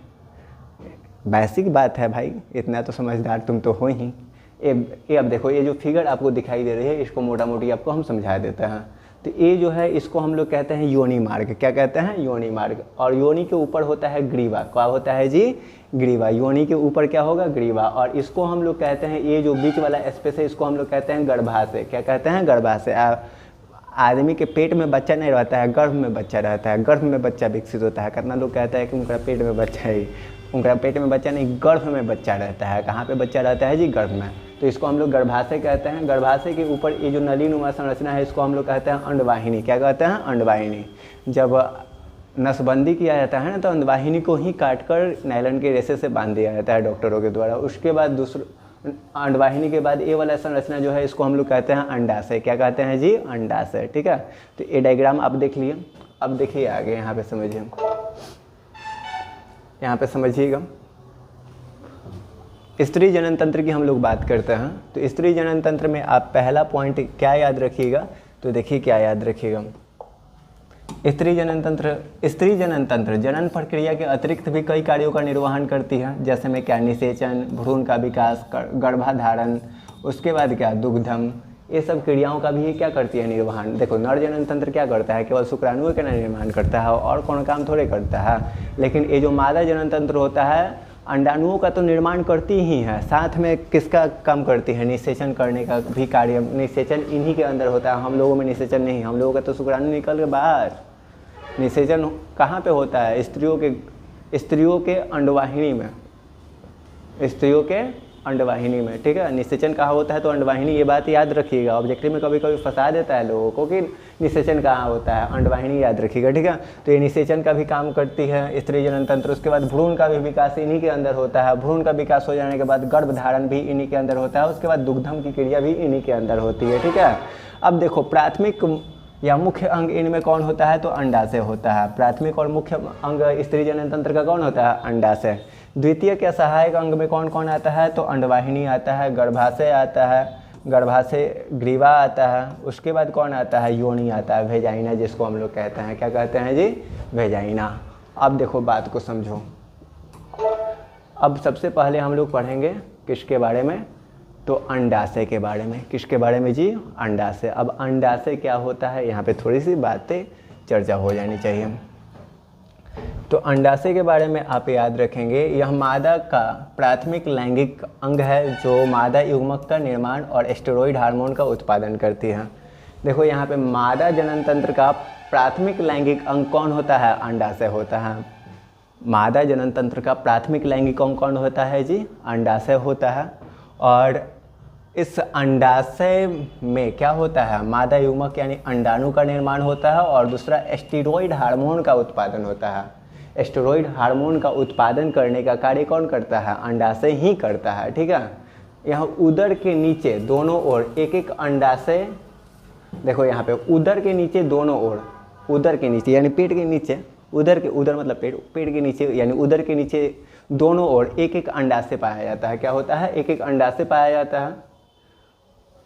बेसिक बात है भाई, इतना तो समझदार तुम तो हो ही। ये अब देखो, ये जो फिगर आपको दिखाई दे रही है इसको मोटा मोटी आपको हम समझा देते हैं। तो ये जो है इसको हम लोग कहते हैं योनि मार्ग। क्या कहते हैं, योनि मार्ग। और योनि के ऊपर होता है ग्रीवा। क्या होता है जी, ग्रीवा। योनि के ऊपर क्या होगा, ग्रीवा। और इसको हम लोग कहते हैं, ये जो बीच वाला स्पेस है इसको हम लोग कहते हैं गर्भाशय। क्या कहते हैं, गर्भाशय। आदमी के पेट में बच्चा नहीं रहता है, गर्भ में बच्चा रहता है। गर्भ में बच्चा विकसित होता है। कितना लोग कहता है कि उनका पेट में बच्चा है, उनका पेट में बच्चा नहीं, गर्भ में बच्चा रहता है। कहाँ पे बच्चा रहता है जी, गर्भ में। तो इसको हम लोग गर्भाशय कहते हैं। गर्भाशय के ऊपर ये जो नलीनुमा संरचना है इसको हम लोग कहते हैं अंडवाहिनी। क्या कहते हैं, अंडवाहिनी। जब नसबंदी किया जाता है ना तो अंडवाहिनी को ही काटकर नायलॉन के रेशे से बांध दिया जाता है डॉक्टरों के द्वारा। उसके बाद दूसरा अंडवाहिनी के बाद ये वाला संरचना जो है इसको हम लोग कहते हैं अंडाशय। क्या कहते हैं जी, अंडाशय। ठीक है, तो ये डायग्राम आप देख लिए। अब देखिए आगे, यहाँ पे समझिए, यहाँ पे समझिएगा। स्त्री जनन तंत्र की हम लोग बात करते हैं। तो स्त्री जनन तंत्र में आप पहला पॉइंट क्या याद रखिएगा, तो देखिए क्या याद रखिएगा। स्त्री जनन तंत्र जनन प्रक्रिया के अतिरिक्त भी कई कार्यों का निर्वहन करती है। जैसे में क्या, निषेचन, भ्रूण का विकास, गर्भाधारण, उसके बाद क्या, दुग्धम, ये सब क्रियाओं का भी ये क्या करती है, निर्वहन। देखो नर जनन तंत्र क्या करता है, केवल शुक्राणुओं का निर्माण करता है और कौन काम थोड़े करता है। लेकिन ये जो मादा जनन तंत्र होता है अंडाणुओं का तो निर्माण करती ही है, साथ में किसका काम करती है, निषेचन करने का भी कार्य। निषेचन इन्हीं के अंदर होता है, हम लोगों में निषेचन नहीं। हम लोगों का तो शुक्राणु निकल के बाहर। निषेचन कहाँ पे होता है, स्त्रियों के अंडवाहिनी में, स्त्रियों के अंडवाहिनी में। ठीक है, निषेचन कहाँ होता है, तो अंडवाहिनी। ये बात याद रखिएगा, ऑब्जेक्टिव में कभी कभी फंसा देता है लोगों को कि निषेचन कहाँ होता है, अंडवाहिनी याद रखिएगा। ठीक है, तो ये निषेचन का भी काम करती है स्त्री जनन तंत्र। उसके बाद भ्रूण का भी विकास इन्हीं के अंदर होता है। भ्रूण का विकास हो जाने के बाद गर्भधारण भी इन्हीं के अंदर होता है। उसके बाद दुग्धम की क्रिया भी इन्हीं के अंदर होती है। ठीक है, अब देखो प्राथमिक या मुख्य अंग इनमें कौन होता है, तो अंडाशय होता है। प्राथमिक और मुख्य अंग स्त्री जनन तंत्र का कौन होता है, अंडाशय। द्वितीय के सहायक अंग में कौन कौन आता है, तो अंडवाहिनी आता है, गर्भाशय आता है, गर्भाशय ग्रीवा आता है। उसके बाद कौन आता है, योनि आता है, वेजाइना जिसको हम लोग कहते हैं। क्या कहते हैं जी, वेजाइना। अब देखो बात को समझो। अब सबसे पहले हम लोग पढ़ेंगे किसके बारे में, तो अंडाशय के बारे में। किसके बारे में जी, अंडाशय। अब अंडाशय क्या होता है, यहाँ पे थोड़ी सी बातें चर्चा हो जानी चाहिए। तो अंडाशय के बारे में आप याद रखेंगे, यह मादा का प्राथमिक लैंगिक अंग है जो मादा युग्मक का निर्माण और स्टेरॉइड हार्मोन का उत्पादन करती है। देखो यहाँ पे मादा जनन तंत्र का प्राथमिक लैंगिक अंग कौन होता है, अंडाशय होता है। मादा जनन तंत्र का प्राथमिक लैंगिक अंग कौन होता है जी, अंडाशय होता है। और इस अंडाशय में क्या होता है, मादा युग्मक यानी अंडाणु का निर्माण होता है और दूसरा स्टेरॉइड हार्मोन का उत्पादन होता है। स्टेरॉइड हार्मोन का उत्पादन करने का कार्य कौन करता है, अंडाशय ही करता है। ठीक है, यहाँ उदर के नीचे दोनों ओर एक एक अंडाशय, देखो यहाँ पे उदर के नीचे दोनों ओर, उदर के नीचे यानी पेट के नीचे, उदर मतलब पेट के नीचे यानी उदर के नीचे दोनों ओर एक एक अंडाशय पाया जाता है। क्या होता है, एक एक अंडाशय पाया जाता है।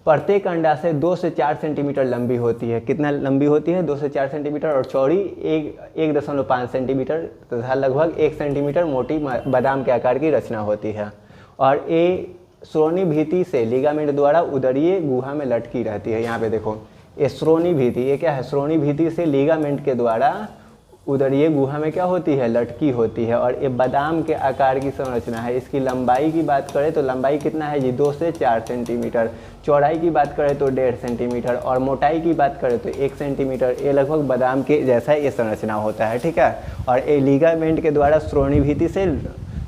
प्रत्येक अंडाशय 2 से 4 सेंटीमीटर लंबी होती है। कितना लंबी होती है, 2 से 4 सेंटीमीटर, और चौड़ी 1.5 सेंटीमीटर तथा लगभग 1 सेंटीमीटर मोटी बादाम के आकार की रचना होती है। और ये श्रोणी भीति से लिगामेंट द्वारा उदरीय गुहा में लटकी रहती है। यहाँ पे देखो ये श्रोणी भीति, ये क्या है, श्रोणी भीति से लिगामेंट के द्वारा उदरीय गुहा में क्या होती है, लटकी होती है। और ये बादाम के आकार की संरचना है। इसकी लंबाई की बात करें तो लंबाई कितना है जी, 2 से 4 सेंटीमीटर। चौड़ाई की बात करें तो 1.5 सेंटीमीटर और मोटाई की बात करें तो 1 सेंटीमीटर। ये लगभग बादाम के जैसा ये संरचना होता है। ठीक है, और ये लिगामेंट के द्वारा श्रोणी भीति से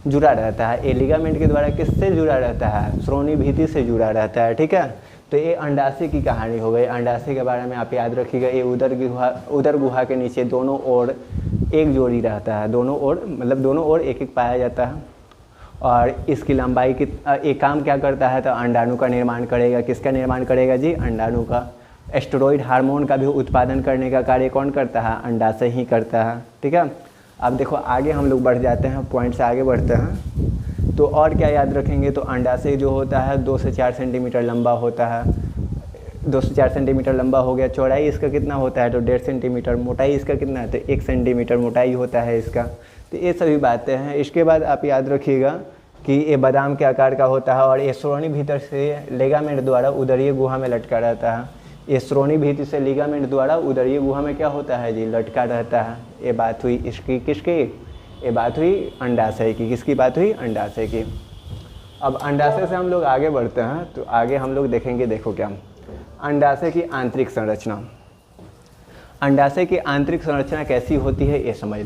जुड़ा रहता है। ये लिगामेंट के द्वारा किससे जुड़ा रहता है, श्रोणी भीति से जुड़ा रहता है। ठीक है, तो ये अंडाशय की कहानी हो गई। अंडाशय के बारे में आप याद रखिएगा, ये उदर गुहा के नीचे दोनों ओर एक जोड़ी रहता है, दोनों ओर मतलब दोनों ओर एक एक पाया जाता है। और इसकी लंबाई की एक काम क्या करता है, तो अंडाणु का निर्माण करेगा। किसका निर्माण करेगा जी? अंडाणु का। एस्टेरॉइड हार्मोन का भी उत्पादन करने का कार्य कौन करता है? अंडाशय ही करता है। ठीक है, अब देखो आगे हम लोग बढ़ जाते हैं, पॉइंट से आगे बढ़ते हैं। तो और क्या याद रखेंगे, तो अंडाशय जो होता है 2 से 4 सेंटीमीटर लंबा होता है। 2 से 4 सेंटीमीटर लंबा हो गया। चौड़ाई इसका कितना होता है, तो 1.5 सेंटीमीटर। मोटाई इसका कितना है, तो 1 सेंटीमीटर मोटाई होता है इसका। तो ये सभी बातें हैं। इसके बाद आप याद रखिएगा कि ये बादाम के आकार का होता है और ये श्रोणि भीतर से लिगामेंट द्वारा उदरीय गुहा में लटका रहता है। ये श्रोणि भीतर से लिगामेंट द्वारा उदरीय गुहा में क्या होता है जी? लटका रहता है। ये बात हुई इसकी, किसकी? ये बात हुई अंडाशय की। किसकी बात हुई? अंडाशय की। अब अंडाशय से हम लोग आगे बढ़ते हैं, तो आगे हम लोग देखेंगे, देखो क्या, अंडाशय की आंतरिक संरचना। अंडाशय की आंतरिक संरचना कैसी होती है ये समझ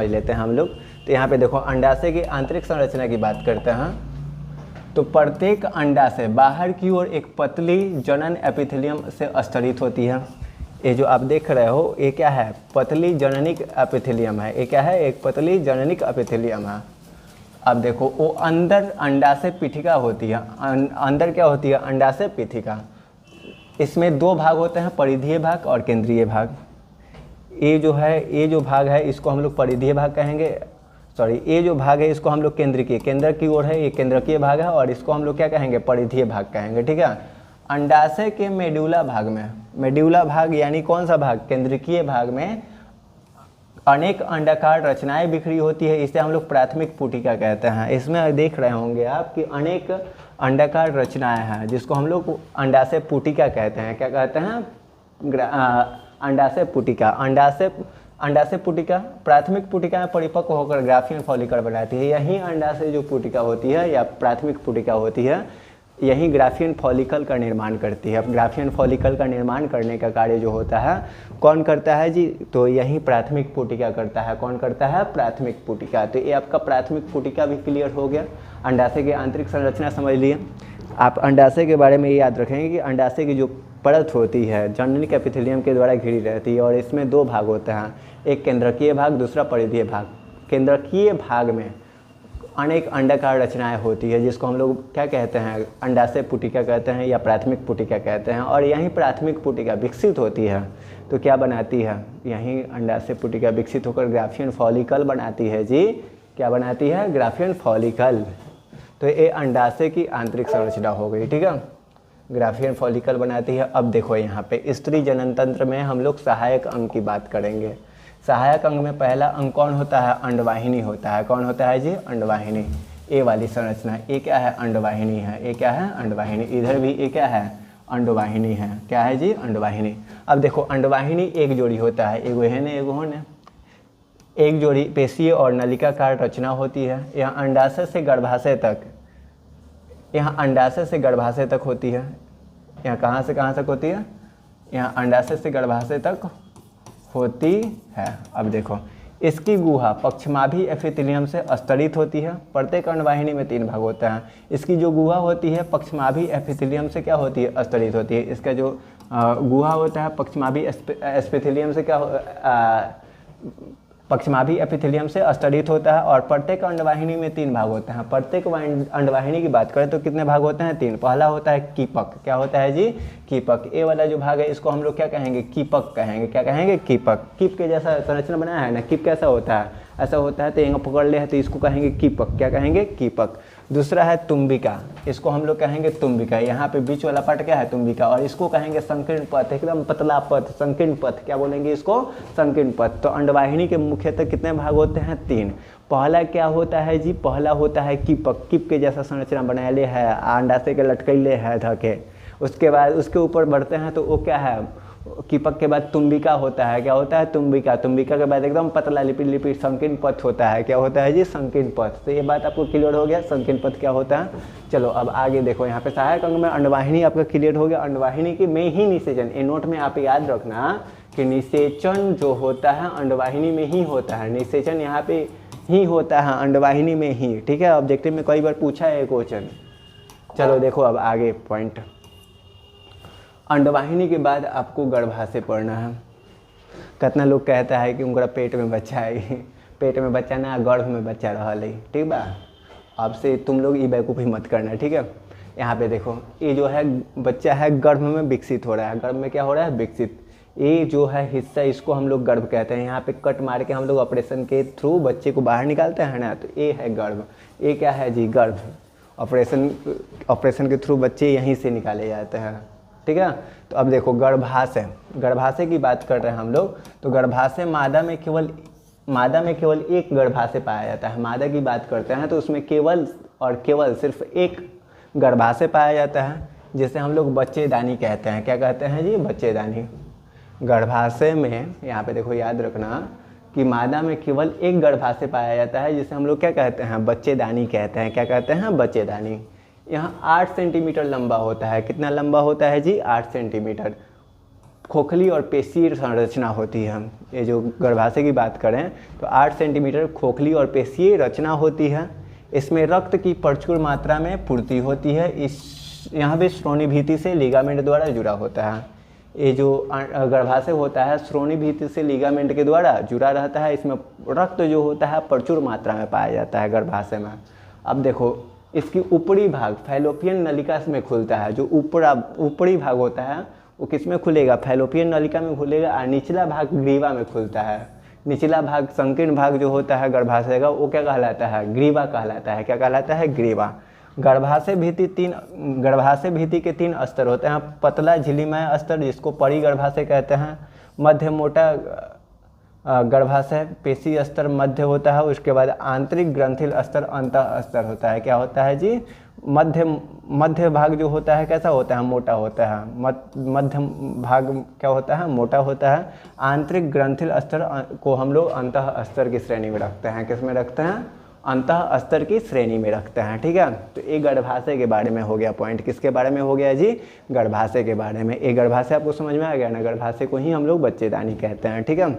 लेते हैं हम लोग। तो यहाँ पे देखो अंडाशय की आंतरिक संरचना की बात करते हैं। तो प्रत्येक अंडाशय बाहर की ओर एक पतली जनन एपिथेलियम से स्तरित होती है। ये जो आप देख रहे हो ये क्या है? पतली जननिक एपिथेलियम है। ये क्या है? एक पतली जननिक एपिथेलियम है। अब देखो वो अंदर अंडाशय पीठिका होती है। अंदर क्या होती है? अंडाशय पीठिका। इसमें 2 भाग होते हैं, परिधीय भाग और केंद्रीय भाग। ये जो भाग है इसको हम लोग परिधीय भाग कहेंगे। सॉरी, ये जो भाग है इसको हम लोग केंद्र की ओर है, ये केंद्रकीय भाग है, और इसको हम लोग क्या कहेंगे? परिधीय भाग कहेंगे। ठीक है, अंडाशय के मेड्यूला भाग में, मेड्यूला भाग यानी कौन सा भाग? केंद्रकीय भाग में अनेक अंडाकार रचनाएं बिखरी होती है। इसे हम लोग प्राथमिक पुटिका कहते हैं। इसमें देख रहे होंगे आप कि अनेक अंडाकार रचनाएं हैं जिसको हम लोग अंडाशय पुटिका कहते हैं। क्या कहते हैं? अंडाशय पुटिका। अंडाशय पुटिका प्राथमिक पुटिका में परिपक्व होकर ग्राफियन फॉलिकल बनाती है। यही अंडाशय जो पुटिका होती है या प्राथमिक पुटिका होती है, यही ग्राफियन फॉलिकल का निर्माण करती है। अब ग्राफियन फॉलिकल का निर्माण करने का कार्य जो होता है कौन करता है जी? तो यही प्राथमिक पुटिका करता है। कौन करता है? प्राथमिक पुटिका। तो ये आपका प्राथमिक पुटिका भी क्लियर हो गया। अंडाशय की आंतरिक संरचना समझ लिए। आप अंडाशय के बारे में ये याद रखेंगे कि अंडाशय की जो परत होती है जननिक एपिथेलियम के द्वारा घिरी रहती है और इसमें 2 भाग होते हैं, एक केंद्रकीय भाग, दूसरा परिधीय भाग। केंद्रकीय भाग में अनेक अंडाकार रचनाएं होती है जिसको हम लोग क्या कहते हैं? अंडाशय पुटिका कहते हैं या प्राथमिक पुटिका कहते हैं। और यही प्राथमिक पुटिका विकसित होती है तो क्या बनाती है? यही अंडाशय पुटिका विकसित होकर ग्राफियन फॉलिकल बनाती है जी। क्या बनाती है? Graafian follicle. तो ये अंडाशय की आंतरिक संरचना हो गई। ठीक है, ग्राफियन फॉलिकल बनाती है। अब देखो यहाँ पे स्त्री जनन तंत्र में हम लोग सहायक अंग की बात करेंगे। सहायक अंग में पहला अंग कौन होता है? अंडवाहिनी होता है। कौन होता है जी? अंडवाहिनी। ए वाली संरचना, ये क्या है? अंडवाहिनी है। ये क्या है? अंडवाहिनी। इधर भी ये क्या है? अंडवाहिनी है। क्या है जी? अंडवाहिनी। अब देखो अंडवाहिनी एक जोड़ी होता है, एगो है ने एगो होने। एक जोड़ी पेशीय और नलिकाकार रचना होती है। यहाँ अंडाशय से गर्भाशय तक, यहाँ अंडाशय से गर्भाशय तक होती है। यहाँ कहाँ से कहाँ तक होती है? यहाँ अंडाशय से गर्भाशय तक होती है। अब देखो इसकी गुहा पक्षमाभी एपिथेलियम से स्तरित होती है। प्रत्येक अंडवाहिनी में 3 भाग होता है। इसकी जो गुहा होती है पक्षमाभी एपिथेलियम से क्या होती है? स्तरित होती है। इसका जो गुहा होता है पक्षमाभी एपिथेलियम से पक्षमाभी एपिथेलियम से स्तरित होता है। और प्रत्येक अंडवाहिनी में 3 भाग होते हैं। प्रत्येक अंडवाहिनी की बात करें तो कितने भाग होते हैं? 3। पहला होता है कीपक। क्या होता है जी? कीपक। ए वाला जो भाग है इसको हम लोग क्या कहेंगे? कीपक कहेंगे। क्या कहेंगे? कीपक। कीप के जैसा संरचना बनाया है ना। कीप कैसा होता है? ऐसा होता है। तो यहाँ पकड़ ले है तो इसको कहेंगे कीपक। क्या कहेंगे? कीपक। दूसरा है तुम्बिका, इसको हम लोग कहेंगे तुम्बिका। यहाँ पे बीच वाला पार्ट क्या है? तुम्बिका। और इसको कहेंगे संकीर्ण पथ, एकदम पतला पथ, संकीर्ण पथ। क्या बोलेंगे इसको? संकीर्ण पथ। तो अंडवाहिनी के मुख्यतः कितने भाग होते हैं? 3। पहला क्या होता है जी? पहला होता है कीपक। कीप के जैसा संरचना बनाए है, अंडाशय के लटकैले है धके। उसके बाद उसके ऊपर बढ़ते हैं तो वो क्या है? कीपक के बाद तुम्बिका होता है। क्या होता है? तुम्बिका। तुम्बिका के बाद एकदम पतला लिपिड लिपिड संकीर्ण पथ होता है। क्या होता है जी? संकीर्ण पथ। तो ये बात आपको क्लियर हो गया संकीर्ण पथ क्या होता है। चलो अब आगे देखो, यहाँ पे सहायक अंग में अंडवाहिनी आपका क्लियर हो गया। अंडवाहिनी की में ही निषेचन, ये नोट में आप याद रखना कि निषेचन जो होता है अंडवाहिनी में ही होता है। निषेचन यहाँ पे ही होता है अंडवाहिनी में ही। ठीक है, ऑब्जेक्टिव में कई बार पूछा है क्वेश्चन। चलो देखो अब आगे पॉइंट। अंडवाहिनी के बाद आपको गर्भाशय पढ़ना है। कितना लोग कहता है कि उनका पेट में बच्चा है, पेट में बच्चा ना गर्भ में बच्चा रहा है। ठीक बा, आपसे तुम लोग ये बेवकूफ़ी मत करना, ठीक है। यहाँ पे देखो, ये जो है बच्चा है गर्भ में विकसित हो रहा है। गर्भ में क्या हो रहा है? विकसित। ये जो है हिस्सा, इसको हम लोग गर्भ कहते हैं। यहाँ पे कट मार के हम लोग ऑपरेशन के थ्रू बच्चे को बाहर निकालते हैं ना, तो ये है गर्भ। ये क्या है जी? गर्भ। ऑपरेशन के थ्रू बच्चे यहीं से निकाले जाते हैं, ठीक है। तो अब देखो गर्भाशय, गर्भाशय की बात कर रहे हैं हम लोग। तो गर्भाशय मादा में केवल एक गर्भाशय पाया जाता है। मादा की बात करते हैं तो उसमें केवल और केवल सिर्फ एक गर्भाशय पाया जाता है, जिसे हम लोग बच्चेदानी कहते हैं। क्या कहते हैं जी? बच्चेदानी। गर्भाशय में, यहाँ पे देखो याद रखना कि मादा में केवल एक गर्भाशय पाया जाता है, जिसे हम लोग क्या कहते हैं? बच्चेदानी कहते हैं। क्या कहते हैं? बच्चेदानी। यहाँ 8 सेंटीमीटर लंबा होता है। कितना लंबा होता है जी? 8 सेंटीमीटर। खोखली और पेशीय संरचना होती है। ये जो गर्भाशय की बात करें तो 8 सेंटीमीटर खोखली और पेशीय रचना होती है। इसमें रक्त की प्रचुर मात्रा में पूर्ति होती है। यहाँ पे श्रोणिभित्ति से लिगामेंट द्वारा जुड़ा होता है। ये जो गर्भाशय होता है श्रोणिभित्ति से लिगामेंट के द्वारा जुड़ा रहता है। इसमें रक्त जो होता है प्रचुर मात्रा में पाया जाता है गर्भाशय में। अब देखो, इसकी ऊपरी भाग फैलोपियन नलिका में खुलता है। जो ऊपरी भाग होता है वो किस में खुलेगा? फैलोपियन नलिका में खुलेगा। और निचला भाग ग्रीवा में खुलता है। निचला भाग, संकीर्ण भाग जो होता है गर्भाशय का, वो क्या कहलाता है? ग्रीवा कहलाता है। क्या कहलाता है? ग्रीवा। गर्भाशय भित्ति के 3 स्तर होते हैं। पतला झिल्लीमय स्तर, जिसको परिगर्भाशय कहते हैं। मध्य मोटा गर्भाशय पेशी स्तर मध्य होता है। उसके बाद आंतरिक ग्रंथिल स्तर अंतः स्तर होता है। क्या होता है जी? मध्य भाग जो होता है कैसा होता है? मोटा होता है। मध्य भाग क्या होता है? मोटा होता है। आंतरिक ग्रंथिल स्तर को हम लोग अंतः स्तर की श्रेणी में रखते हैं। किस में रखते हैं? अंतः स्तर की श्रेणी में रखते हैं, ठीक है। तो ये गर्भाशय के बारे में हो गया पॉइंट। किसके बारे में हो गया जी? गर्भाशय के बारे में। ये गर्भाशय आपको समझ में आ गया ना? गर्भाशय को ही हम लोग बच्चेदानी कहते हैं, ठीक है।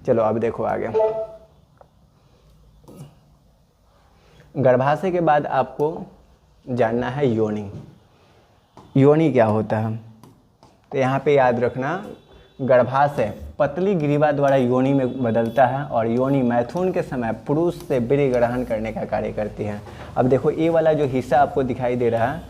चलो अब देखो आगे। गर्भाशय के बाद आपको जानना है योनि। योनि क्या होता है? तो यहाँ पे याद रखना, गर्भाशय पतली ग्रीवा द्वारा योनि में बदलता है और योनि मैथुन के समय पुरुष से वीर्य ग्रहण करने का कार्य करती है। अब देखो, ये वाला जो हिस्सा आपको दिखाई दे रहा है,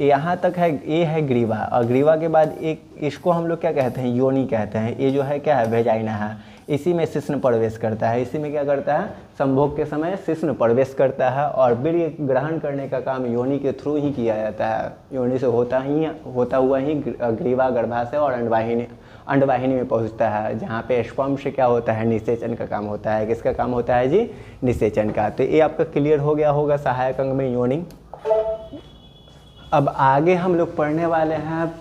यहाँ तक है, ये है ग्रीवा। और ग्रीवा के बाद एक, इसको हम लोग क्या कहते हैं? योनि कहते हैं। ये जो है क्या है? वेजाइना है। इसी में शिश्न प्रवेश करता है। इसी में क्या करता है? संभोग के समय शिश्न प्रवेश करता है और वीर्य ग्रहण करने का काम योनि के थ्रू ही किया जाता है। योनि से होता हुआ ही ग्रीवा, गर्भाशय और अंडवाहिनी में पहुंचता है, जहाँ पे स्पर्म से क्या होता है? निषेचन का काम होता है। किसका काम होता है जी? निषेचन का। तो ये आपका क्लियर हो गया होगा सहायक अंग में योनि। अब आगे हम लोग पढ़ने वाले हैं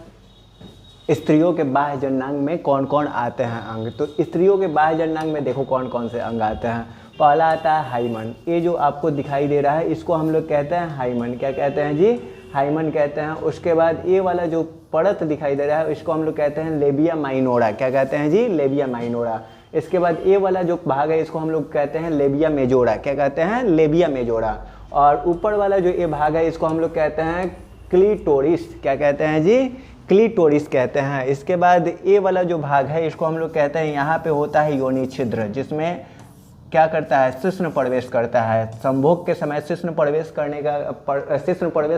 स्त्रियों के बाह्य जननांग में कौन कौन आते हैं अंग। तो स्त्रियों के बाह्य जननांग में देखो कौन कौन से अंग आते हैं। पहला आता है हाइमन। ये जो आपको दिखाई दे रहा है, इसको हम लोग कहते हैं हाइमन। क्या कहते हैं जी? हाइमन कहते हैं। उसके बाद ये वाला जो परत दिखाई दे रहा है, इसको हम लोग कहते हैं लेबिया माइनोरा। क्या कहते हैं जी? Labia minora. इसके बाद ये वाला जो भाग है, इसको हम लोग कहते हैं लेबिया मेजोरा। क्या कहते हैं? Labia majora. और ऊपर वाला जो ये भाग है, इसको हम लोग कहते हैं क्लीटोरिस। क्या कहते हैं जी? क्लीटोरिस कहते हैं। इसके बाद ये वाला जो भाग है, इसको हम लोग कहते हैं, यहाँ पे होता है योनि छिद्र, जिसमें क्या करता है? शिश्न प्रवेश करता है। संभोग के समय शिश्न प्रवेश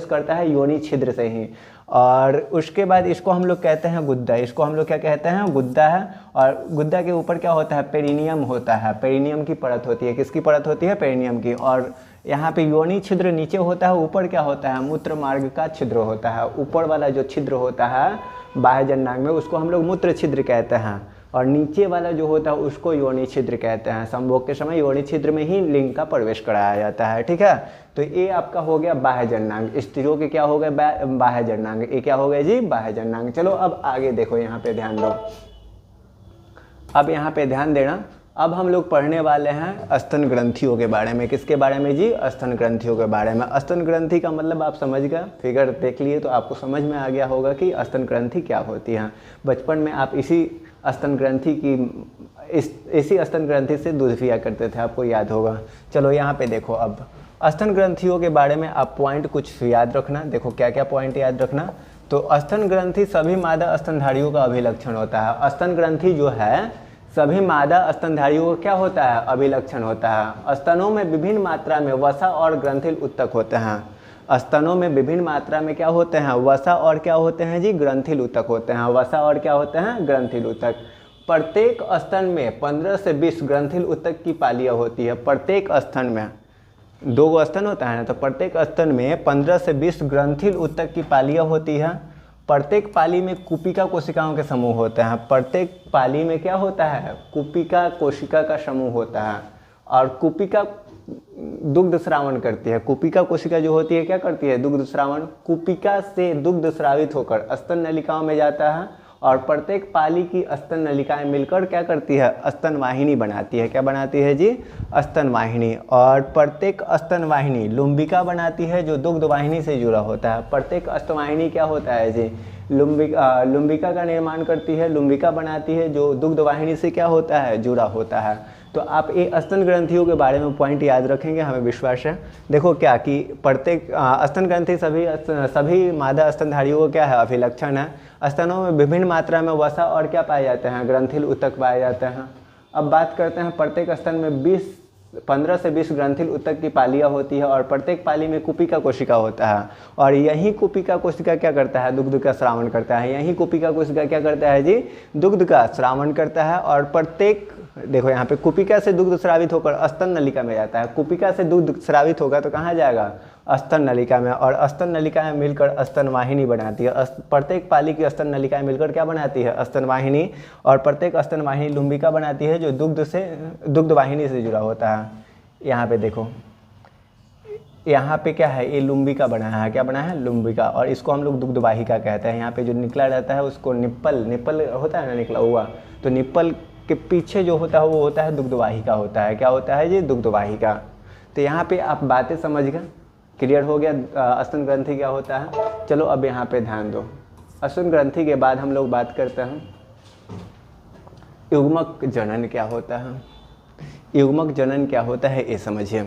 करता है योनि छिद्र से ही। और उसके बाद इसको हम लोग कहते हैं गुद्दा। इसको हम लोग क्या कहते हैं? गुद्दा है। और गुद्दा के ऊपर क्या होता है? पेरिनियम होता है। पेरिनियम की परत होती है। किसकी परत होती है? पेरिनियम की। और यहाँ पे योनि छिद्र नीचे होता है, ऊपर क्या होता है? मूत्र मार्ग का छिद्र होता है। ऊपर वाला जो छिद्र होता है बाह्य जननांग में, उसको हम लोग मूत्र छिद्र कहते हैं। और नीचे वाला जो होता है उसको योनि छिद्र कहते हैं। संभोग के समय योनि छिद्र में ही लिंग का प्रवेश कराया जाता है, ठीक है। तो ये आपका हो गया बाह्य जननांग। स्त्रियों के क्या हो गए? बाह्य जननांग। ये क्या हो गया जी? बाह्य जननांग। चलो अब आगे देखो, यहाँ पे ध्यान दो। अब यहाँ पे ध्यान देना, अब हम लोग पढ़ने वाले हैं स्तन ग्रंथियों के बारे में। किसके बारे में जी? स्तन ग्रंथियों के बारे में। स्तन ग्रंथि का मतलब आप समझ गए, फिगर देख लिए तो आपको समझ में आ गया होगा कि स्तन ग्रंथि क्या होती है। बचपन में आप इसी स्तन ग्रंथि से दूध पिया करते थे, आपको याद होगा। चलो यहाँ पे देखो, अब स्तन ग्रंथियों के बारे में आप पॉइंट कुछ याद रखना। देखो क्या क्या पॉइंट याद रखना। तो स्तन ग्रंथि सभी मादा स्तनधारियों का अभिलक्षण होता है। स्तन ग्रंथि जो है सभी मादा स्तनधारियों का क्या होता है, अभिलक्षण होता है। स्तनों में विभिन्न मात्रा में वसा और ग्रंथिल ऊतक होते हैं। स्तनों में विभिन्न मात्रा में क्या होते हैं, वसा और क्या होते हैं जी, ग्रंथिल ऊतक होते हैं। वसा और क्या होते हैं, ग्रंथिल ऊतक। प्रत्येक स्तन में 15 से 20 ग्रंथिल ऊतक की पालियाँ होती है। प्रत्येक स्तन में 2 स्तन होता है ना, तो प्रत्येक स्तन में 15 से 20 ग्रंथिल ऊतक की पालियाँ होती है। प्रत्येक पाली में कुपिका कोशिकाओं के समूह होते हैं। प्रत्येक पाली में क्या होता है, कुपिका कोशिका का समूह होता है। और कुपिका दुग्ध स्रावण करती है। कुपिका कोशिका जो होती है क्या करती है, दुग्ध स्रावण। कुपिका से दुग्ध स्रावित होकर स्तन नलिकाओं में जाता है और प्रत्येक पाली की स्तन नलिकाएं मिलकर क्या करती है, स्तन वाहिनी बनाती है। क्या बनाती है जी, स्तन वाहिनी। और प्रत्येक स्तन वाहिनी लुम्बिका बनाती है जो दुग्ध वाहिनी से जुड़ा होता है। प्रत्येक स्तन वाहिनी क्या होता है जी, लुम्बिका का निर्माण करती है, लुम्बिका बनाती है जो दुग्ध वाहिनी से क्या होता है, जुड़ा होता है। तो आप ये स्तन ग्रंथियों के बारे में पॉइंट याद रखेंगे, हमें विश्वास है। देखो क्या कि प्रत्येक स्तन ग्रंथि सभी मादा स्तनधारियों को क्या है, अभिलक्षण है। स्तनों में विभिन्न मात्रा में वसा और क्या पाए जाते हैं, ग्रंथिल ऊतक पाए जाते हैं। अब बात करते हैं प्रत्येक स्तन में 15 से 20 ग्रंथिल ऊतक की पालियाँ होती है और प्रत्येक पाली में कुपिका कोशिका होता है। और यही कुपिका कोशिका क्या करता है, दुग्ध का स्रावण करता है। यही कुपिका कोशिका क्या करता है जी, दुग्ध का स्रावण करता है। और प्रत्येक, देखो यहाँ पे कुपिका से दुग्ध स्रावित होकर स्तन नलिका में जाता है। कुपिका से दुग्ध स्रावित होगा तो कहाँ जाएगा, स्तन नलिका में। और स्तन नलिकाएं मिलकर स्तन वाहिनी बनाती है। प्रत्येक पाली की स्तन नलिकाएं मिलकर क्या बनाती है, स्तन वाहिनी। और प्रत्येक स्तन वाहिनी लुम्बिका बनाती है जो दुग्ध वाहिनी से जुड़ा होता है। यहाँ पे देखो, यहाँ पे क्या है, ये लुम्बिका बना है। क्या बना है, लुम्बिका। और इसको हम लोग दुग्ध वाहिका कहते हैं। यहाँ पे जो निकला रहता है उसको निप्पल होता है ना, निकला हुआ, तो निप्पल के पीछे जो होता है वो होता है दुग्ध वाहिका होता है। क्या होता है जी, दुग्ध वाहिका। तो यहाँ पे आप बातें समझ गए, क्लियर हो गया स्तन ग्रंथि क्या होता है। चलो अब यहाँ पे ध्यान दो। स्तन ग्रंथि के बाद हम लोग बात करते हैं युग्मक जनन क्या होता है। युग्मक जनन क्या होता है ये समझिए।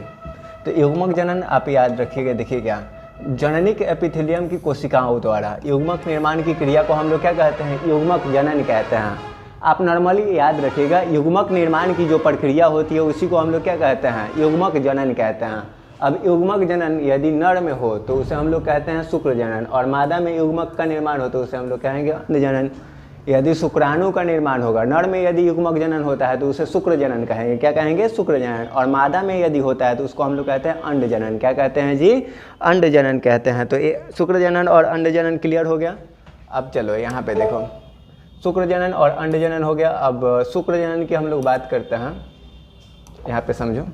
तो युग्मक जनन आप याद रखिएगा। देखिए क्या, जननिक एपिथेलियम की कोशिकाओं द्वारा युग्मक निर्माण की क्रिया को हम लोग क्या कहते हैं, युग्मक जनन कहते हैं। आप नॉर्मली याद रखिएगा, युग्मक निर्माण की जो प्रक्रिया होती है उसी को हम लोग क्या कहते हैं, युग्मक जनन कहते हैं। अब युग्मक जनन यदि नर में हो तो उसे हम लोग कहते हैं शुक्र जनन, और मादा में युग्मक का निर्माण हो तो उसे हम लोग कहेंगे अंड जनन। यदि शुक्राणु का निर्माण होगा, नर में यदि युग्मक जनन होता है तो उसे शुक्र जनन कहेंगे। क्या कहेंगे, शुक्र जनन। और मादा में यदि होता है तो उसको हम लोग कहते हैं अंड जनन। क्या कहते हैं जी, अंड जनन कहते हैं। तो ये शुक्र जनन और अंड जनन क्लियर हो गया। अब चलो यहाँ पे देखो, शुक्र जनन और अंड जनन हो गया। अब शुक्र जनन की हम लोग बात करते हैं। यहाँ पे समझो,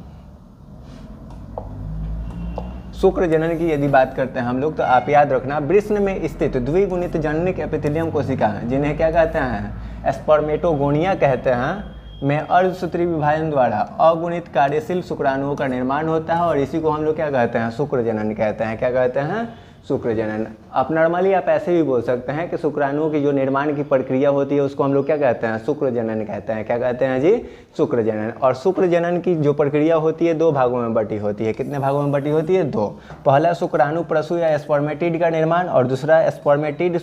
शुक्र जनन की यदि बात करते हैं हम लोग तो आप याद रखना, वृषण में स्थित द्विगुणित जननिक एपिथेलियम कोशिका है, जिन्हें क्या कहते हैं, स्पर्मेटोगोनिया कहते हैं, में अर्धसूत्री विभाजन द्वारा अगुणित कार्यशील शुक्राणुओं का निर्माण होता है। और इसी को हम लोग क्या कहते हैं, शुक्र जनन कहते हैं। क्या कहते हैं, शुक्र जनन। अब नॉर्मली आप ऐसे भी बोल सकते हैं कि शुक्राणुओं की जो निर्माण की प्रक्रिया होती है उसको हम लोग क्या कहते हैं, शुक्र जनन कहते हैं। क्या कहते हैं जी, शुक्र जनन। और शुक्र जनन की जो प्रक्रिया होती है 2 भागों में बटी होती है। कितने भागों में बटी होती है, 2। पहला शुक्राणु प्रसु या स्पर्मेटिड का निर्माण, और दूसरा स्पर्मेटिड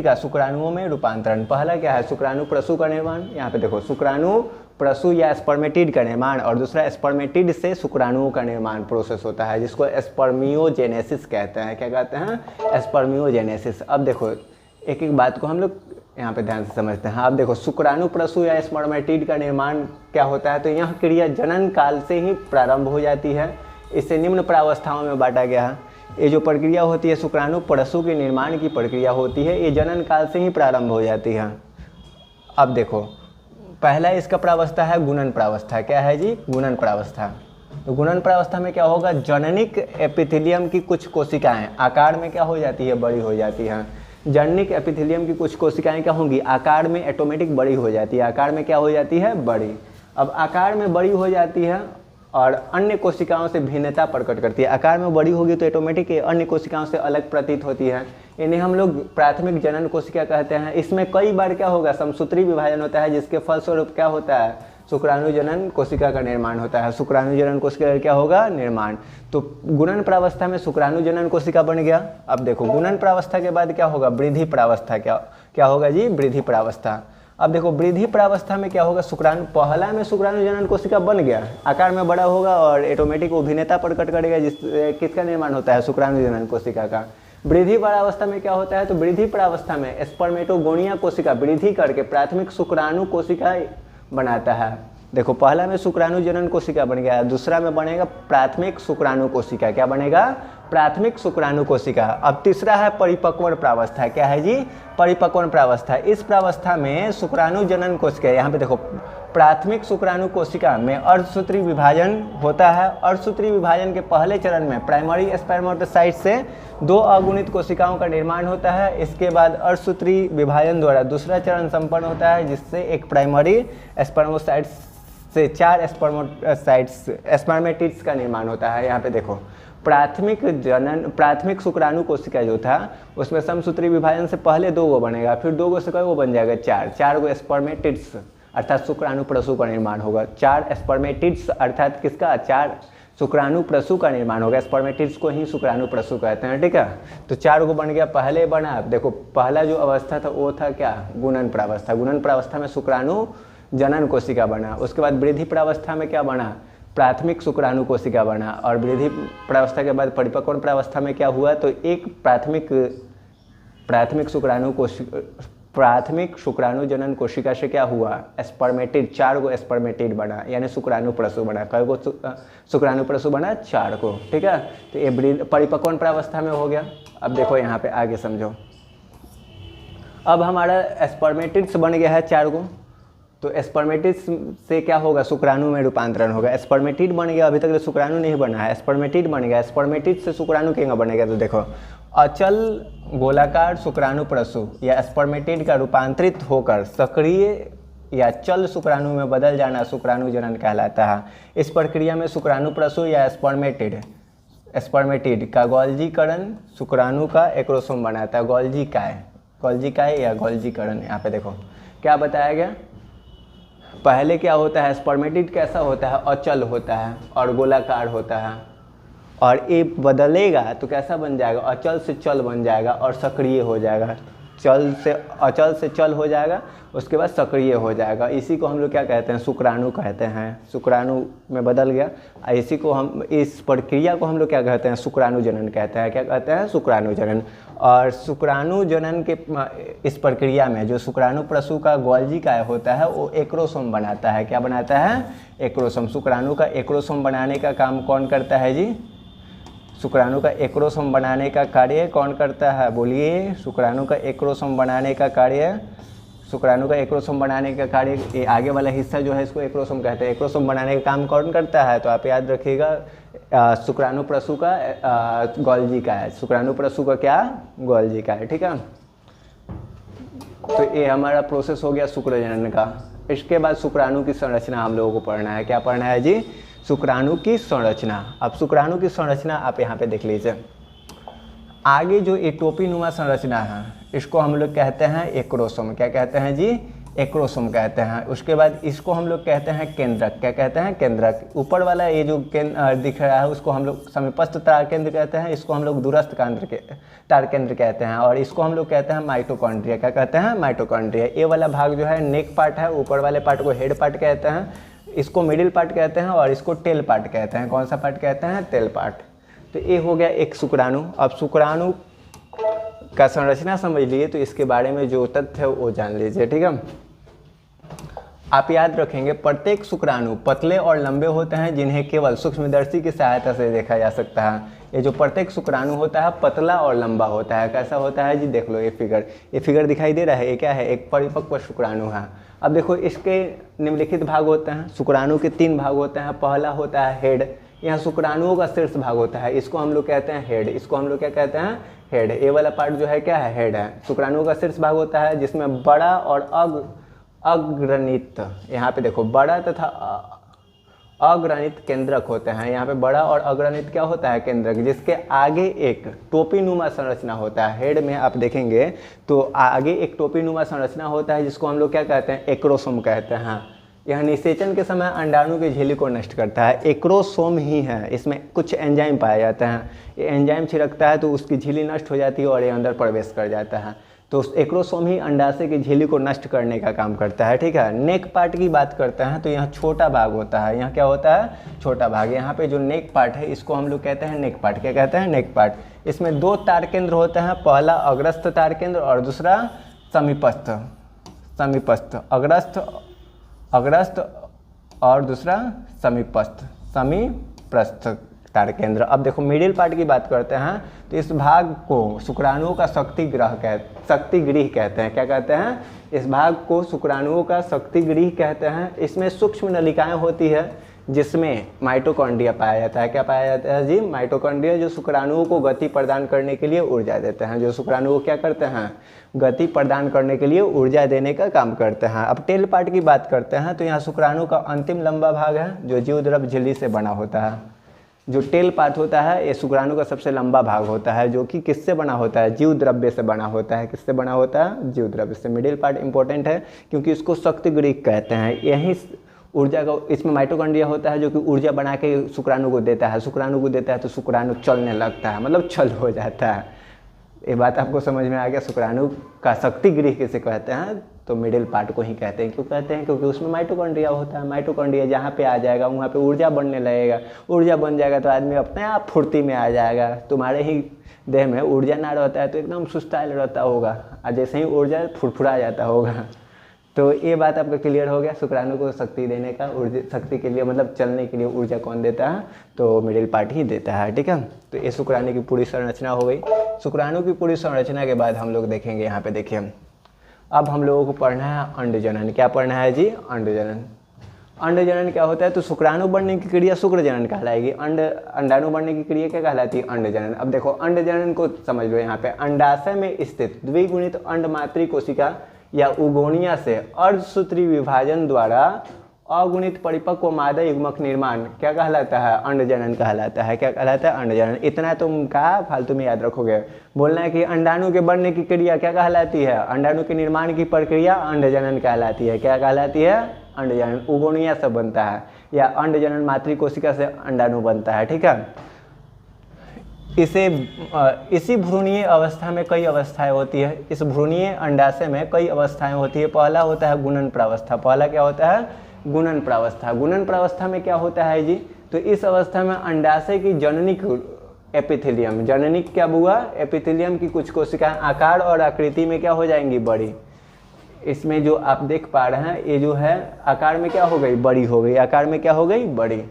का शुक्राणुओं में रूपांतरण। पहला क्या है, शुक्राणु प्रसु का निर्माण। यहाँ पे देखो, शुक्राणु प्रसु या स्पर्मेटिड का निर्माण, और दूसरा स्पर्मेटिड से शुक्राणुओं का निर्माण प्रोसेस होता है, जिसको स्पर्मियोजेनेसिस कहते हैं। क्या कहते हैं, स्पर्मियोजेनेसिस। अब देखो एक एक बात को हम लोग यहाँ पे ध्यान से समझते हैं। अब देखो, शुक्राणु प्रसु या स्पर्मेटिड का निर्माण क्या होता है, तो यह क्रिया जनन काल से ही प्रारंभ हो जाती है। इसे निम्न प्रावस्थाओं में बांटा गया है। ये जो प्रक्रिया होती है शुक्राणु प्रसु के निर्माण की प्रक्रिया होती है, ये जनन काल से ही प्रारंभ हो जाती है। अब देखो, पहला इसका प्रावस्था है गुणन प्रावस्था। क्या है जी, गुणन प्रावस्था। तो गुणन प्रावस्था में क्या होगा, जननिक एपिथेलियम की कुछ कोशिकाएं आकार में क्या हो जाती है, बड़ी हो जाती हैं। जननिक एपिथेलियम की कुछ कोशिकाएं क्या होंगी, आकार में ऑटोमेटिक बड़ी हो जाती है। आकार में क्या हो जाती है, बड़ी। अब आकार में बड़ी हो जाती है और अन्य कोशिकाओं से भिन्नता प्रकट करती है। आकार में बड़ी होगी तो ऑटोमेटिक अन्य कोशिकाओं से अलग प्रतीत होती है। इन्हें हम लोग प्राथमिक जनन कोशिका कहते हैं। इसमें कई बार क्या होगा, समसूत्री विभाजन होता है, जिसके फलस्वरूप क्या होता है, शुक्राणु जनन कोशिका का निर्माण होता है। शुक्राणु जनन कोशिका का क्या होगा, निर्माण। तो गुणन प्रावस्था में शुक्राणु जनन कोशिका बन गया। अब देखो, गुणन प्रावस्था के बाद क्या होगा, वृद्धि प्रावस्था। क्या होगा जी, वृद्धि प्रावस्था। अब देखो वृद्धि प्रावस्था में क्या होगा, शुक्राणु पहला में शुक्राणु जनन कोशिका बन गया, आकार में बड़ा होगा और ऑटोमेटिक अभिनेता प्रकट करेगा, जिस किसका निर्माण होता है, शुक्राणु जनन कोशिका का। वृद्धि प्रावस्था में क्या होता है, तो वृद्धि प्रावस्था में स्पर्मेटोगोनिया कोशिका वृद्धि करके प्राथमिक शुक्राणु कोशिका बनाता है। देखो पहला में शुक्राणु जनन कोशिका बन गया, दूसरा में बनेगा प्राथमिक शुक्राणु कोशिका। क्या बनेगा, प्राथमिक शुक्राणु कोशिका। अब तीसरा है परिपक्वन प्रावस्था। क्या है जी, परिपक्वन प्रावस्था। इस प्रावस्था में शुक्राणु जनन कोशिका, यहाँ पे देखो प्राथमिक शुक्राणु कोशिका में अर्धसूत्री विभाजन होता है। अर्धसूत्री विभाजन के पहले चरण में प्राइमरी स्पर्मेटोसाइट से 2 अगुणित कोशिकाओं का निर्माण होता है। इसके बाद अर्धसूत्री विभाजन द्वारा दूसरा चरण संपन्न होता है, जिससे एक प्राइमरी स्पर्मेटोसाइट से 4 स्पर्मेटिड्स का निर्माण होता है। यहाँ पे देखो प्राथमिक शुक्राणु कोशिका जो था उसमें समसूत्री विभाजन से पहले 2 गो बनेगा, फिर 2 गो से वो बन जाएगा 4 गो स्पर्मेटिड्स, अर्थात शुक्राणु प्रसू का निर्माण होगा। 4 स्पर्मेटिड्स अर्थात किसका, 4 शुक्राणु प्रसू का निर्माण होगा। स्पर्मेटिड्स को ही शुक्राणु प्रसू कहते हैं, ठीक है। तो 4 गो बन गया, पहले बना, देखो पहला जो अवस्था था वो था क्या, गुणन प्रावस्था। गुणन प्रावस्था में शुक्राणु जनन कोशिका बना। उसके बाद वृद्धि प्रावस्था में क्या बना, प्राथमिक शुक्राणु कोशिका बना। और वृद्धि प्रावस्था के बाद परिपक्वन प्रावस्था में क्या हुआ, तो एक प्राथमिक शुक्राणु जनन कोशिका से क्या हुआ, स्पर्मेटिड, 4 गो स्पर्मेटिड बना, यानी शुक्राणु प्रसू बना। कई गो शुक्राणु प्रसू बना, 4 को, ठीक है। तो ये परिपक्वन प्रावस्था में हो गया। अब देखो यहाँ पे आगे समझो, अब हमारा स्पर्मेटिड्स बन गया है 4 गो, तो स्पर्मेटिड्स से क्या होगा, शुक्राणु में रूपांतरण होगा। स्पर्मेटिड बन गया, अभी तक तो शुक्राणु नहीं बना है, स्पर्मेटिड बन गया। स्पर्मेटिड से शुक्राणु क्या बनेगा, तो देखो अचल गोलाकार शुक्राणु प्रसू या स्पर्मेटिड का रूपांतरित होकर सक्रिय या चल शुक्राणु में बदल जाना शुक्राणु जनन कहलाता है। इस प्रक्रिया में शुक्राणु प्रसू या स्पर्मेटिड का गोल्जीकरण शुक्राणु का एक्रोसोम बनाता है। गोल्जी काय या गोल्जीकरण। यहाँ पे देखो क्या बताया गया, पहले क्या होता है, स्पर्मेटिड कैसा होता है, अचल होता है और गोलाकार होता है, और ये बदलेगा तो कैसा बन जाएगा, अचल से चल बन जाएगा और सक्रिय हो जाएगा। अचल से चल हो जाएगा, उसके बाद सक्रिय हो जाएगा। इसी को हम लोग क्या कहते हैं, शुक्राणु कहते हैं। शुक्राणु में बदल गया, इसी को हम, इस प्रक्रिया को हम लोग क्या कहते हैं, शुक्राणु जनन कहते हैं। क्या कहते हैं, शुक्राणु जनन। और शुक्राणु जनन के इस प्रक्रिया में जो शुक्राणु प्रसू का गोल्जी काय होता है वो एक्रोसोम बनाता है। क्या बनाता है, एक्रोसोम। शुक्राणु का एक्रोसोम बनाने का काम कौन करता है जी, शुक्राणु का एक्रोसोम बनाने का कार्य कौन करता है, बोलिए। शुक्राणु का एक्रोसोम बनाने का कार्य, शुक्राणु का एक्रोसोम बनाने का कार्य, ये आगे वाला हिस्सा जो है इसको एक्रोसोम कहते हैं। एक्रोसोम बनाने का काम कौन करता है, तो आप याद रखिएगा शुक्राणु प्रसू का गोल्जी का है। शुक्राणु प्रसू का क्या, गोल्जी का है, ठीक है। तो ये हमारा प्रोसेस हो गया शुक्र जनन का। इसके बाद शुक्राणु की संरचना हम लोगों को पढ़ना है। क्या पढ़ना है जी, शुक्राणु की संरचना। अब शुक्राणु की संरचना आप यहाँ पे देख लीजिए। आगे जो ये टोपीनुमा संरचना है इसको हम लोग कहते हैं एक्रोसोम। क्या कहते हैं जी, एक्रोसोम कहते हैं। उसके बाद इसको हम लोग कहते हैं केंद्रक। क्या कहते हैं, केंद्रक। ऊपर वाला ये जो दिख रहा है उसको हम लोग समीपस्थ तार केंद्र कहते हैं, इसको हम लोग दूरस्थ तार केंद्र कहते हैं, और इसको हम लोग कहते हैं माइटोकॉन्ड्रिया। क्या कहते हैं, माइटोकॉन्ड्रिया। ये वाला भाग जो है नेक पार्ट है, ऊपर वाले पार्ट को हेड पार्ट कहते हैं, इसको मिडिल पार्ट कहते हैं, और इसको टेल पार्ट कहते हैं। कौन सा पार्ट कहते हैं, टेल पार्ट। तो ये हो गया एक शुक्राणु। अब शुक्राणु का संरचना समझ लिए तो इसके बारे में जो तथ्य है वो जान लीजिए, ठीक है। आप याद रखेंगे प्रत्येक शुक्राणु पतले और लंबे होते हैं, जिन्हें केवल सूक्ष्मदर्शी की सहायता से देखा जा सकता है। ये जो प्रत्येक शुक्राणु होता है पतला और लंबा होता है। कैसा होता है जी, देख लो ये फिगर दिखाई दे रहा है, ये क्या है, एक परिपक्व शुक्राणु है। अब देखो इसके निम्नलिखित भाग होते हैं। शुक्राणु के 3 भाग होते हैं। पहला होता है हेड, यहाँ शुक्राणुओं का शीर्ष भाग होता है, इसको हम लोग कहते हैं हेड। इसको हम लोग क्या कहते हैं, हेड। ये वाला पार्ट जो है क्या है, हेड है। शुक्राणुओं का शीर्ष भाग होता है जिसमें बड़ा और अग्रनित, यहाँ पे देखो बड़ा तथा अग्रनित केंद्रक होते हैं। यहाँ पे बड़ा और अग्रनित क्या होता है, केंद्रक, जिसके आगे एक टोपीनुमा संरचना होता है। हेड में आप देखेंगे तो आगे एक टोपीनुमा संरचना होता है जिसको हम लोग क्या कहते हैं, एक्रोसोम कहते हैं। यह निषेचन के समय अंडाणु की झिल्ली को नष्ट करता है। एक्रोसोम ही है, इसमें कुछ एंजाइम पाए जाते हैं। ये एंजाइम छिड़कता है तो उसकी झिल्ली नष्ट हो जाती है और ये अंदर प्रवेश कर जाता है। तो एक्रोसोम ही अंडाशय की झिल्ली को नष्ट करने का काम करता है। ठीक है, नेक पार्ट की बात करते हैं तो यहाँ छोटा भाग होता है। यहाँ क्या होता है? छोटा भाग। यहाँ पे जो नेक पार्ट है इसको हम लोग कहते हैं नेक पार्ट। क्या कहते हैं? नेक पार्ट। इसमें दो तार केंद्र होते हैं, पहला अग्रस्थ तार केंद्र और दूसरा समीपस्थ। समीपस्थ, अग्रस्थ और दूसरा समीपस्थ, समीपस्थ तार केंद्र। अब देखो मिडिल पार्ट की बात करते हैं तो इस भाग को शुक्राणुओं का शक्ति गृह कहते हैं। क्या कहते हैं? इस भाग को शुक्राणुओं का शक्ति गृह कहते हैं। इसमें सूक्ष्म नलिकाएं होती है जिसमें माइटोकॉन्ड्रिया पाया जाता है। क्या पाया जाता है जी? माइटोकॉन्ड्रिया, जो शुक्राणुओं को गति प्रदान करने के लिए ऊर्जा देते हैं। जो शुक्राणुओं क्या करते हैं? गति प्रदान करने के लिए ऊर्जा देने का काम करते हैं। अब टेल पार्ट की बात करते हैं तो यहाँ शुक्राणु का अंतिम लंबा भाग है जो जीवद्रव्य झिल्ली से बना होता है। जो टेल पार्ट होता है ये शुक्राणु का सबसे लंबा भाग होता है, जो कि किससे बना होता है? जीव द्रव्य से बना होता है। किससे बना होता है? जीव द्रव्य से। मिडिल पार्ट इंपॉर्टेंट है क्योंकि इसको शक्ति गृह कहते हैं। यही ऊर्जा का, इसमें माइटोकॉन्ड्रिया होता है जो कि ऊर्जा बना के शुक्राणु को देता है। शुक्राणु को देता है तो शुक्राणु चलने लगता है, मतलब छल हो जाता है। ये बात आपको समझ में आ गया? शुक्राणु का शक्ति गृह किसे कहते हैं? तो मिडिल पार्ट को ही कहते हैं। क्यों कहते हैं? क्योंकि उसमें माइटोकॉन्ड्रिया होता है। माइटोकॉन्ड्रिया जहाँ पे आ जाएगा वहाँ पे ऊर्जा बनने लगेगा। ऊर्जा बन जाएगा तो आदमी अपने आप फुर्ती में आ जाएगा। तुम्हारे ही देह में ऊर्जा ना रहता है तो एकदम सुस्ताइल रहता होगा, और जैसे ही ऊर्जा फुरफुरा जाता होगा। तो ये बात आपका क्लियर हो गया। शुक्राणु को शक्ति देने का, ऊर्जा शक्ति के लिए मतलब चलने के लिए ऊर्जा कौन देता है? तो मिडिल पार्ट ही देता है। ठीक है, तो ये शुक्राणु की पूरी संरचना हो गई। शुक्राणु की पूरी संरचना के बाद हम लोग देखेंगे, यहाँ पे देखिए, अब हम लोगों को पढ़ना है अंडजनन। क्या पढ़ना है जी? अंडजनन। अंडजनन क्या होता है? तो शुक्राणु बनने की क्रिया शुक्रजनन कहलाएगी। अंडाणु बनने की क्रिया क्या कहलाती है? अंडजनन। अब देखो अंडजनन को समझ लो। यहाँ पे अंडाशय में स्थित द्विगुणित अंडमात्री कोशिका या उगोनिया से अर्धसूत्री विभाजन द्वारा अगुणित परिपक्व मादा युग्मक निर्माण क्या कहलाता है? अंडजनन कहलाता है। क्या कहलाता है? अंडजनन। इतना तुम का फालतू में याद रखोगे। बोलना है कि अंडाणु के बनने की क्रिया क्या कहलाती है? अंडाणु के निर्माण की प्रक्रिया अंडजनन कहलाती है। क्या कहलाती है? अंडजनन। उगोनिया से बनता है या अंडजनन मातृ कोशिका से अंडाणु बनता है। ठीक है, इसी भ्रूणीय अवस्था में कई अवस्थाएं होती है। इस भ्रूणीय अंडाशय में कई अवस्थाएं होती है। पहला होता है गुणन प्रावस्था। पहला क्या होता है? गुणन प्रावस्था। गुणन प्रावस्था में क्या होता है जी? तो इस अवस्था में अंडाशय की जननिक एपिथेलियम, जननिक क्या हुआ? एपिथेलियम की कुछ कोशिकाएं आकार और आकृति में क्या हो जाएंगी? बड़ी। इसमें जो आप देख पा रहे हैं ये जो है आकार में क्या हो गई? बड़ी हो गई। आकार में क्या हो गई? बड़ी।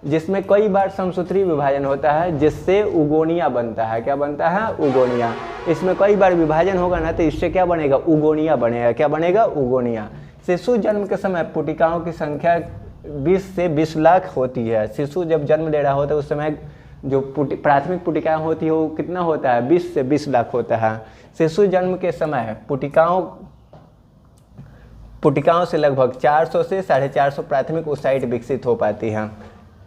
जिसमें कई बार समसूत्री विभाजन होता है जिससे उगोनिया बनता है। क्या बनता है? उगोनिया। इसमें कई बार विभाजन होगा ना तो इससे क्या बनेगा? उगोनिया बनेगा। क्या बनेगा? उगोनिया। शिशु जन्म के समय पुटिकाओं की संख्या 20 से 20 लाख होती है। शिशु जब जन्म ले रहा होता है उस समय जो प्राथमिक पुटिकाएं होती है वो कितना होता है? 20 से 20 लाख होता है। शिशु जन्म के समय पुटिकाओं से लगभग 400 से 450 प्राथमिक ओसाइट विकसित हो पाती हैं।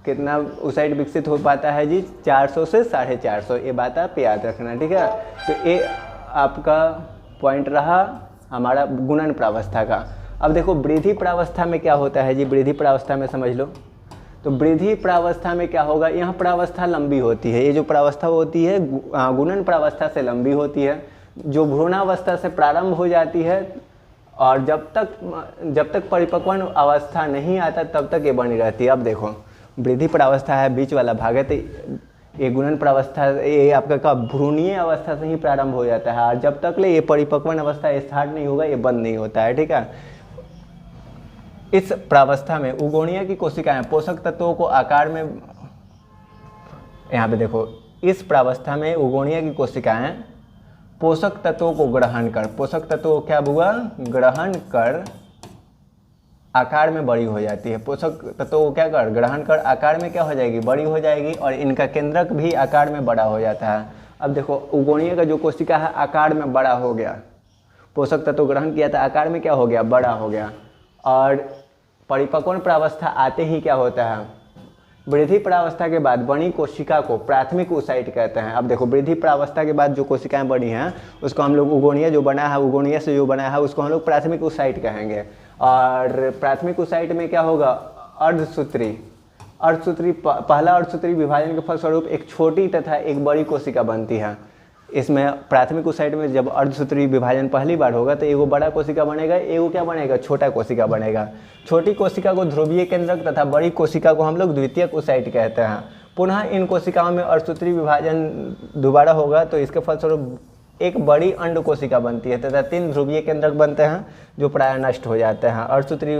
कितना ओसाइट विकसित हो पाता है जी? 400 से 450। ये बात आप याद रखना। ठीक है, तो ये आपका पॉइंट रहा हमारा गुणन प्रावस्था का। अब देखो वृद्धि प्रावस्था में क्या होता है जी? वृद्धि प्रावस्था में समझ लो। तो वृद्धि प्रावस्था में क्या होगा? यहाँ प्रावस्था लंबी होती है। ये जो प्रावस्था होती है गुणन प्रावस्था से लंबी होती है, जो भ्रूणावस्था से प्रारंभ हो जाती है और जब तक परिपक्वन अवस्था नहीं आता तब तक ये बनी रहती है। अब देखो वृद्धि प्रावस्था है, बीच वाला भाग है, तो ये गुणन प्रावस्था ये आपका का भ्रूणीय अवस्था से ही प्रारंभ हो जाता है और जब तक ले ये परिपक्वन अवस्था स्टार्ट नहीं होगा ये बंद नहीं होता है। ठीक है, इस प्रावस्था में उगोनिया की कोशिकाएं पोषक तत्वों को आकार में, यहाँ पे देखो, इस प्रावस्था में उगोनिया की कोशिकाएं पोषक तत्वों को ग्रहण कर, पोषक तत्वों क्या हुआ? ग्रहण कर आकार में बड़ी हो जाती है। पोषक तत्वों को क्या कर? ग्रहण कर आकार में क्या हो जाएगी? बड़ी हो जाएगी और इनका केंद्रक भी आकार में बड़ा हो जाता है। अब देखो उगोनिया का जो कोशिका है आकार में बड़ा हो गया, पोषक तत्व ग्रहण किया था, आकार में क्या हो गया? बड़ा हो गया। और परिपक्वन प्रावस्था आते ही क्या होता है? वृद्धि प्रावस्था के बाद बनी कोशिका को प्राथमिक ओसाइट कहते हैं। अब देखो वृद्धि प्रावस्था के बाद जो कोशिकाएं बनी हैं उसको हम लोग उगोनिया जो बना है, उगोनिया से जो बना है उसको हम लोग प्राथमिक ओसाइट कहेंगे। और प्राथमिक ओसाइट में क्या होगा? अर्धसूत्री पहला अर्धसूत्री विभाजन के फलस्वरूप एक छोटी तथा एक बड़ी कोशिका बनती है। इसमें प्राथमिक ओसाइट में जब अर्धसूत्री विभाजन पहली बार होगा तो एगो बड़ा कोशिका बनेगा, एगो क्या बनेगा, छोटा कोशिका बनेगा। छोटी कोशिका को ध्रुवीय केंद्रक तथा बड़ी कोशिका को हम लोग द्वितीयक ओसाइट कहते हैं। पुनः इन कोशिकाओं में अर्धसूत्री विभाजन दोबारा होगा तो इसके फलस्वरूप एक बड़ी अंड कोशिका बनती है तथा 3 ध्रुवीय केंद्रक बनते हैं जो प्राय नष्ट हो जाते हैं। अर्धसूत्री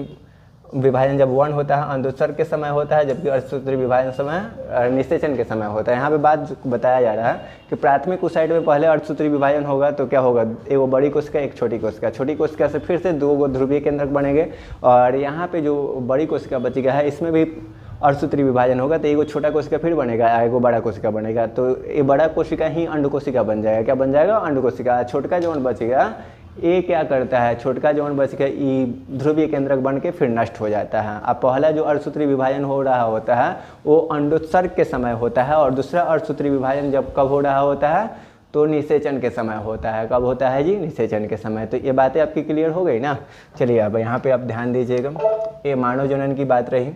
विभाजन जब 1 होता है अंडोत्सर्ग के समय होता है, जबकि अर्धसूत्री विभाजन समय निषेचन के समय होता है। यहाँ पे बात बताया जा रहा है कि प्राथमिक ओसाइट में पहले अर्धसूत्री विभाजन होगा तो क्या होगा, एगो बड़ी कोशिका एक छोटी कोशिका, छोटी कोशिका से फिर से 2 ध्रुवीय केंद्रक बनेंगे और यहाँ पे जो बड़ी कोशिका बची गया है इसमें भी अर्धसूत्री विभाजन होगा तो एगो छोटा कोशिका फिर बनेगा, एगो बड़ा कोशिका बनेगा, तो ये बड़ा कोशिका ही अंड कोशिका बन जाएगा। क्या बन जाएगा, अंड कोशिका। छोटका जो बचेगा ये क्या करता है, छोटका जो बचेगा ये ध्रुवीय केंद्रक बन के फिर नष्ट हो जाता है। अब पहला जो अर्धसूत्री विभाजन हो रहा होता है वो अंडोत्सर्ग के समय होता है और दूसरा अर्धसूत्री विभाजन जब कब हो रहा होता है तो निषेचन के समय होता है। कब होता है जी, निषेचन के समय। तो ये बातें आपकी क्लियर हो गई ना। चलिए अब यहाँ पे आप ध्यान दीजिएगा, ये मानव जनन की बात रही।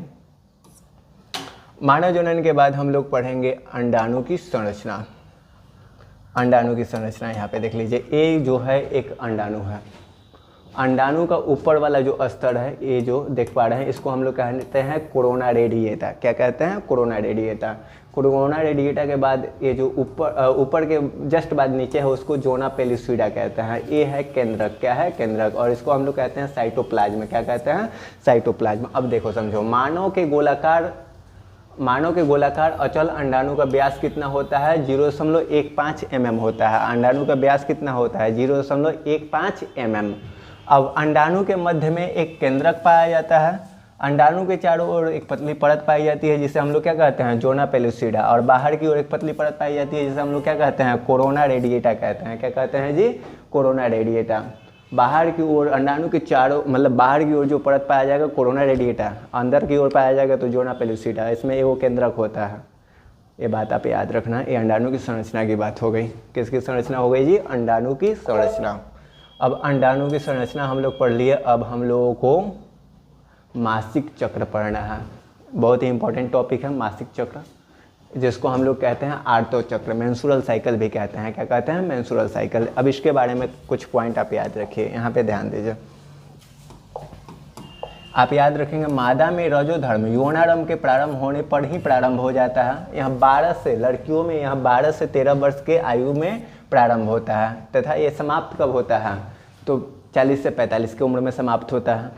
मानव जनन के बाद हम लोग पढ़ेंगे अंडाणु की संरचना। अंडाणु की संरचना यहाँ पे देख लीजिए, ये जो है एक अंडाणु है। अंडाणु का ऊपर वाला जो स्तर है ये जो देख पा रहे हैं इसको हम लोग कहते हैं कोरोना रेडिएटा। क्या कहते हैं, कोरोना रेडिएटा। कोरोना रेडिएटा के बाद ये जो ऊपर के जस्ट बाद नीचे है उसको जोना पेलुसिडा कहते हैं। ये है केंद्रक। क्या है, केंद्रक। और इसको हम लोग कहते हैं साइटोप्लाज्म। क्या कहते हैं, साइटोप्लाज्म। अब देखो समझो, मानव के गोलाकार अचल अंडाणु का व्यास कितना होता है, 0.15 mm होता है। अंडाणु का व्यास कितना होता है, 0.15 mm। अब अंडाणु के मध्य में एक केंद्रक पाया जाता है। अंडाणु के चारों ओर एक पतली परत पाई जाती है जिसे हम लोग क्या कहते हैं, जोना पेलुसिडा। और बाहर की ओर एक पतली परत पाई जाती है जिसे हम लोग क्या कहते हैं, कोरोना रेडिएटा कहते हैं। क्या कहते हैं जी, कोरोना रेडिएटा। बाहर की ओर अंडाणु के चारों मतलब बाहर की ओर जो परत पाया जाएगा कोरोना रेडिएटा, अंदर की ओर पाया जाएगा तो जोना पेलुसिडा। इसमें एगो केंद्रक होता है। ये बात आप याद रखना। ये अंडाणु की संरचना की बात हो गई। किसकी संरचना हो गई जी, अंडाणु की संरचना। अब अंडाणु की संरचना हम लोग पढ़ लिए। अब हम लोगों को मासिक चक्र पढ़ना है। बहुत ही इंपॉर्टेंट टॉपिक है मासिक चक्र, जिसको हम लोग कहते हैं आर्तो चक्र, मेंस्ट्रुअल साइकिल भी कहते हैं। क्या कहते हैं, मेंस्ट्रुअल साइकिल। अब इसके बारे में कुछ पॉइंट आप याद रखिए, यहाँ पे ध्यान दीजिए। आप याद रखेंगे मादा में रजोधर्म यौनारंभ के प्रारंभ होने पर ही प्रारंभ हो जाता है। यहाँ 12 से लड़कियों में यहाँ 12 से 13 वर्ष के आयु में प्रारंभ होता है तथा ये समाप्त कब होता है, तो 40 से 45 की उम्र में समाप्त होता है।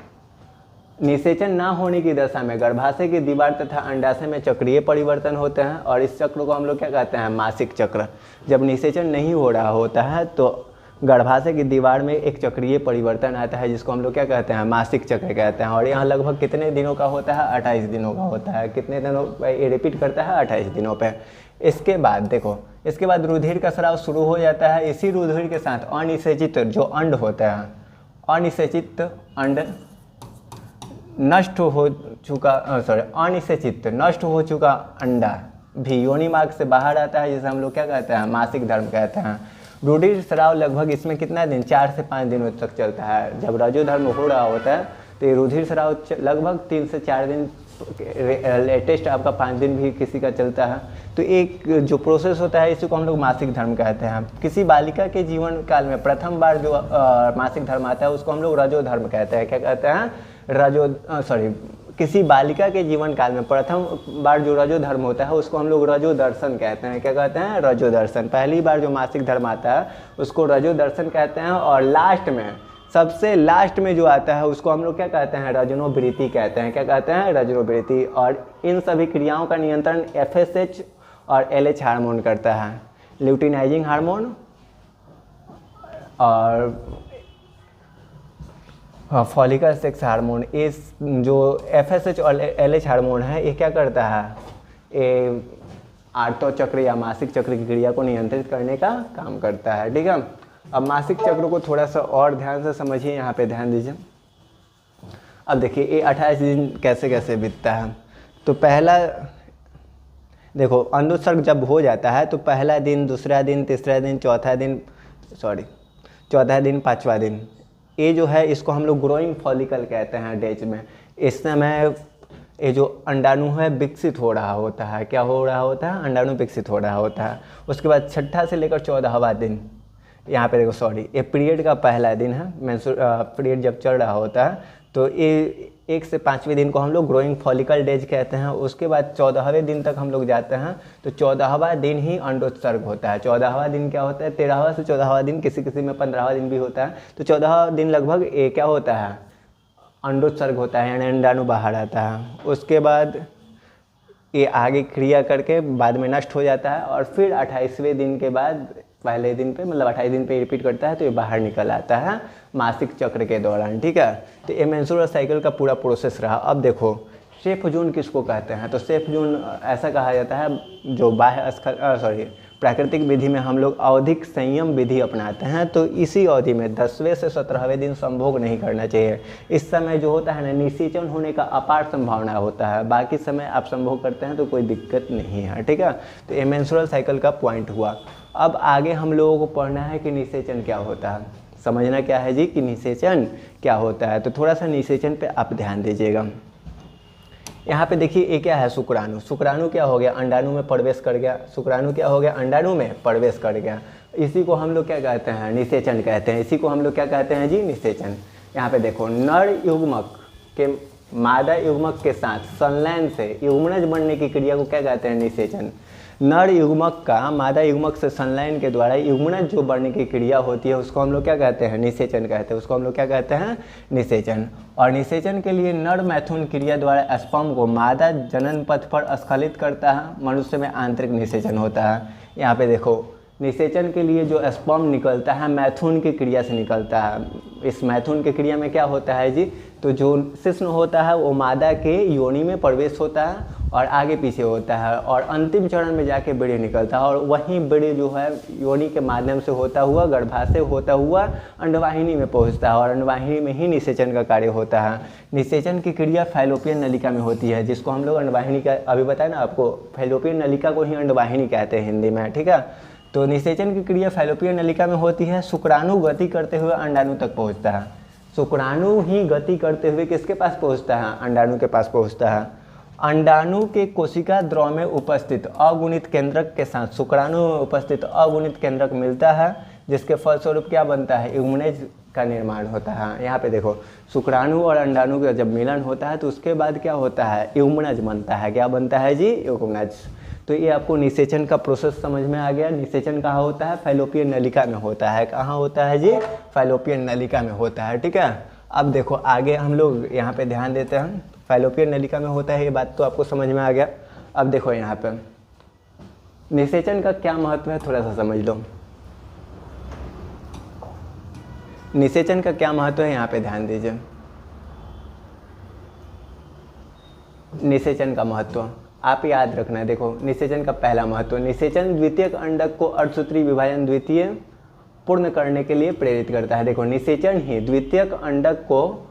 निषेचन ना होने की दशा में गर्भाशय की दीवार तथा अंडाशय में चक्रीय परिवर्तन होते हैं और इस चक्र को हम लोग क्या कहते हैं, मासिक चक्र। जब निषेचन नहीं हो रहा होता है तो गर्भाशय की दीवार में एक चक्रीय परिवर्तन आता है जिसको हम लोग क्या कहते हैं, मासिक चक्र कहते हैं। और यहाँ लगभग कितने दिनों का होता है, 28 दिनों का होता है। कितने दिनों ये रिपीट करता है, 28 दिनों पे। इसके बाद देखो, इसके बाद रुधिर का स्राव शुरू हो जाता है। इसी रुधिर के साथ अनिषेचित जो अंड होता है, अनिषेचित अंड नष्ट हो चुका अनिषेचित नष्ट हो चुका अंडा भी योनि मार्ग से बाहर आता है जिसे हम लोग क्या कहते हैं, मासिक धर्म कहते हैं। रुधिर स्राव लगभग इसमें कितना दिन, 4 से 5 दिनों तक चलता है। जब रजोधर्म हो रहा होता है तो ये रुधिर स्राव लगभग 3 से 4 दिन, लेटेस्ट आपका 5 दिन भी किसी का चलता है। तो एक जो प्रोसेस होता है इसी को हम लोग मासिक धर्म कहते हैं। किसी बालिका के जीवन काल में प्रथम बार जो मासिक धर्म आता है उसको हम लोग रजोधर्म कहते हैं। क्या कहते हैं, किसी बालिका के जीवन काल में प्रथम बार जो रजोधर्म होता है उसको हम लोग रजोदर्शन कहते हैं। क्या कहते हैं, रजोदर्शन। पहली बार जो मासिक धर्म आता है उसको रजोदर्शन कहते हैं। और लास्ट में, सबसे लास्ट में जो आता है उसको हम लोग क्या कहते हैं, रजनोवृत्ति कहते हैं। क्या कहते हैं, रजनोवृत्ति। और इन सभी क्रियाओं का नियंत्रण FSH और LH हार्मोन करता है, ल्यूटिनाइजिंग हार्मोन और फॉलिकल सेक्स हार्मोन। इस जो FSH और LH हार्मोन है ये क्या करता है, ये आर्तो चक्र या मासिक चक्र की क्रिया को नियंत्रित करने का काम करता है। ठीक है। अब मासिक चक्र को थोड़ा सा और ध्यान से समझिए, यहाँ पे ध्यान दीजिए। अब देखिए ये 28 दिन कैसे कैसे बीतता है। तो पहला देखो, अंडोत्सर्ग जब हो जाता है तो पहला दिन, दूसरा दिन, तीसरा दिन, चौथा दिन, पाँचवा दिन, ये जो है इसको हम लोग ग्रोइंग फॉलिकल कहते हैं डेज में। इस समय ये जो अंडाणु है विकसित हो रहा होता है। क्या हो रहा होता है? अंडाणु विकसित हो रहा होता है। उसके बाद छठा से लेकर 14वां दिन, यहाँ पे देखो सॉरी, ये पीरियड का पहला दिन है। पीरियड जब चल रहा होता है तो ये 1 से 5वें दिन को हम लोग ग्रोइंग फॉलिकल डेज कहते हैं। उसके बाद 14वें दिन तक हम लोग जाते हैं तो 14वां दिन ही अंडोत्सर्ग होता है। 14वां दिन क्या होता है? 13वां से 14वां दिन, किसी किसी में 15वां दिन भी होता है। तो 14वां दिन लगभग ये क्या होता है? अंडोत्सर्ग होता है, यानी अंडाणु बाहर आता है। उसके बाद ये आगे क्रिया करके बाद में नष्ट हो जाता है और फिर 28वें दिन के बाद पहले दिन पे, मतलब 28 दिन पे रिपीट करता है तो ये बाहर निकल आता है मासिक चक्र के दौरान। ठीक है, तो ये मेंस्ट्रुअल साइकिल का पूरा प्रोसेस रहा। अब देखो सेफ जोन किसको कहते हैं? तो सेफ जोन ऐसा कहा जाता है जो बाह्य प्राकृतिक विधि में हम लोग आवधिक संयम विधि अपनाते हैं। तो इसी अवधि में 10वें से 17वें दिन संभोग नहीं करना चाहिए। इस समय जो होता है ना, निषेचन होने का अपार संभावना होता है। बाकी समय आप संभोग करते हैं तो कोई दिक्कत नहीं है। ठीक है, तो ये मेंस्ट्रुअल साइकिल का पॉइंट हुआ। अब आगे हम लोगों को पढ़ना है कि निषेचन क्या होता है, समझना क्या है जी कि निषेचन क्या होता है। तो थोड़ा सा निषेचन पे आप ध्यान दीजिएगा। यहाँ पे देखिए ये क्या है? शुक्राणु। शुक्राणु क्या हो गया? अंडाणु में प्रवेश कर गया। शुक्राणु क्या हो गया? अंडाणु में प्रवेश कर गया। इसी को हम लोग क्या कहते हैं? निषेचन कहते हैं। इसी को हम लोग क्या कहते हैं जी? निषेचन। यहाँ पे देखो नर युग्मक के मादा युग्मक के साथ संलयन से युग्मनज बनने की क्रिया को क्या कहते हैं? निषेचन। नर युग्मक का मादा युग्मक से संलयन के द्वारा युग्मनज जो बढ़ने की क्रिया होती है उसको हम लोग क्या कहते हैं? निषेचन कहते हैं। उसको हम लोग क्या कहते हैं? निषेचन। और निषेचन के लिए नर मैथुन क्रिया द्वारा स्पर्म को मादा जनन पथ पर स्खलित करता है। मनुष्य में आंतरिक निषेचन होता है। यहाँ पे देखो निषेचन के लिए जो स्पर्म निकलता है मैथुन की क्रिया से निकलता है। इस मैथुन की क्रिया में क्या होता है जी? तो जो शिश्न होता है वो मादा के योनि में प्रवेश होता है और आगे पीछे होता है और अंतिम चरण में जाके बीड़ी निकलता है और वहीं बीड़ी जो है योनि के माध्यम से होता हुआ, गर्भाशय होता हुआ अंडवाहिनी में पहुंचता है और अंडवाहिनी में ही निषेचन का कार्य होता है। निषेचन की क्रिया फैलोपियन नलिका में होती है, जिसको हम लोग अंडवाहिनी का अभी बताया ना आपको, फैलोपियन नलिका को ही अंडवाहिनी कहते हैं हिंदी में। ठीक है, तो निषेचन की क्रिया फैलोपियन नलिका में होती है। शुक्राणु गति करते हुए अंडाणु तक पहुँचता है। शुक्राणु ही गति करते हुए किसके पास पहुँचता है? अंडाणु के पास पहुँचता है। अंडाणु के कोशिका द्रव में उपस्थित अगुणित केंद्रक के साथ शुक्राणु में उपस्थित अगुणित केंद्रक मिलता है, जिसके फलस्वरूप क्या बनता है? युग्मनज का निर्माण होता है। यहाँ पे देखो शुक्राणु और अंडाणु का जब मिलन होता है तो उसके बाद क्या होता है? युग्मनज बनता है। क्या बनता है जी? युग्मनज। तो ये आपको निषेचन का प्रोसेस समझ में आ गया। निषेचन कहाँ होता है? फैलोपियन नलिका में होता है। कहाँ होता है जी? फैलोपियन नलिका में होता है। ठीक है, अब देखो आगे हम लोग यहाँ पे ध्यान देते हैं। फैलोपियन नलिका में होता है, ये बात तो आपको समझ में आ गया। अब देखो यहाँ पे निषेचन का क्या महत्व है थोड़ा सा समझ लो। निषेचन का क्या महत्व है यहाँ पे ध्यान दीजिए। निषेचन का महत्व आप याद रखना है। देखो निषेचन का पहला महत्व, निषेचन द्वितीयक अंडक को अर्धसूत्री विभाजन द्वितीय पूर्ण करने के लिए प्रेरित करता है। देखो निषेचन ही द्वितीयक अंडक को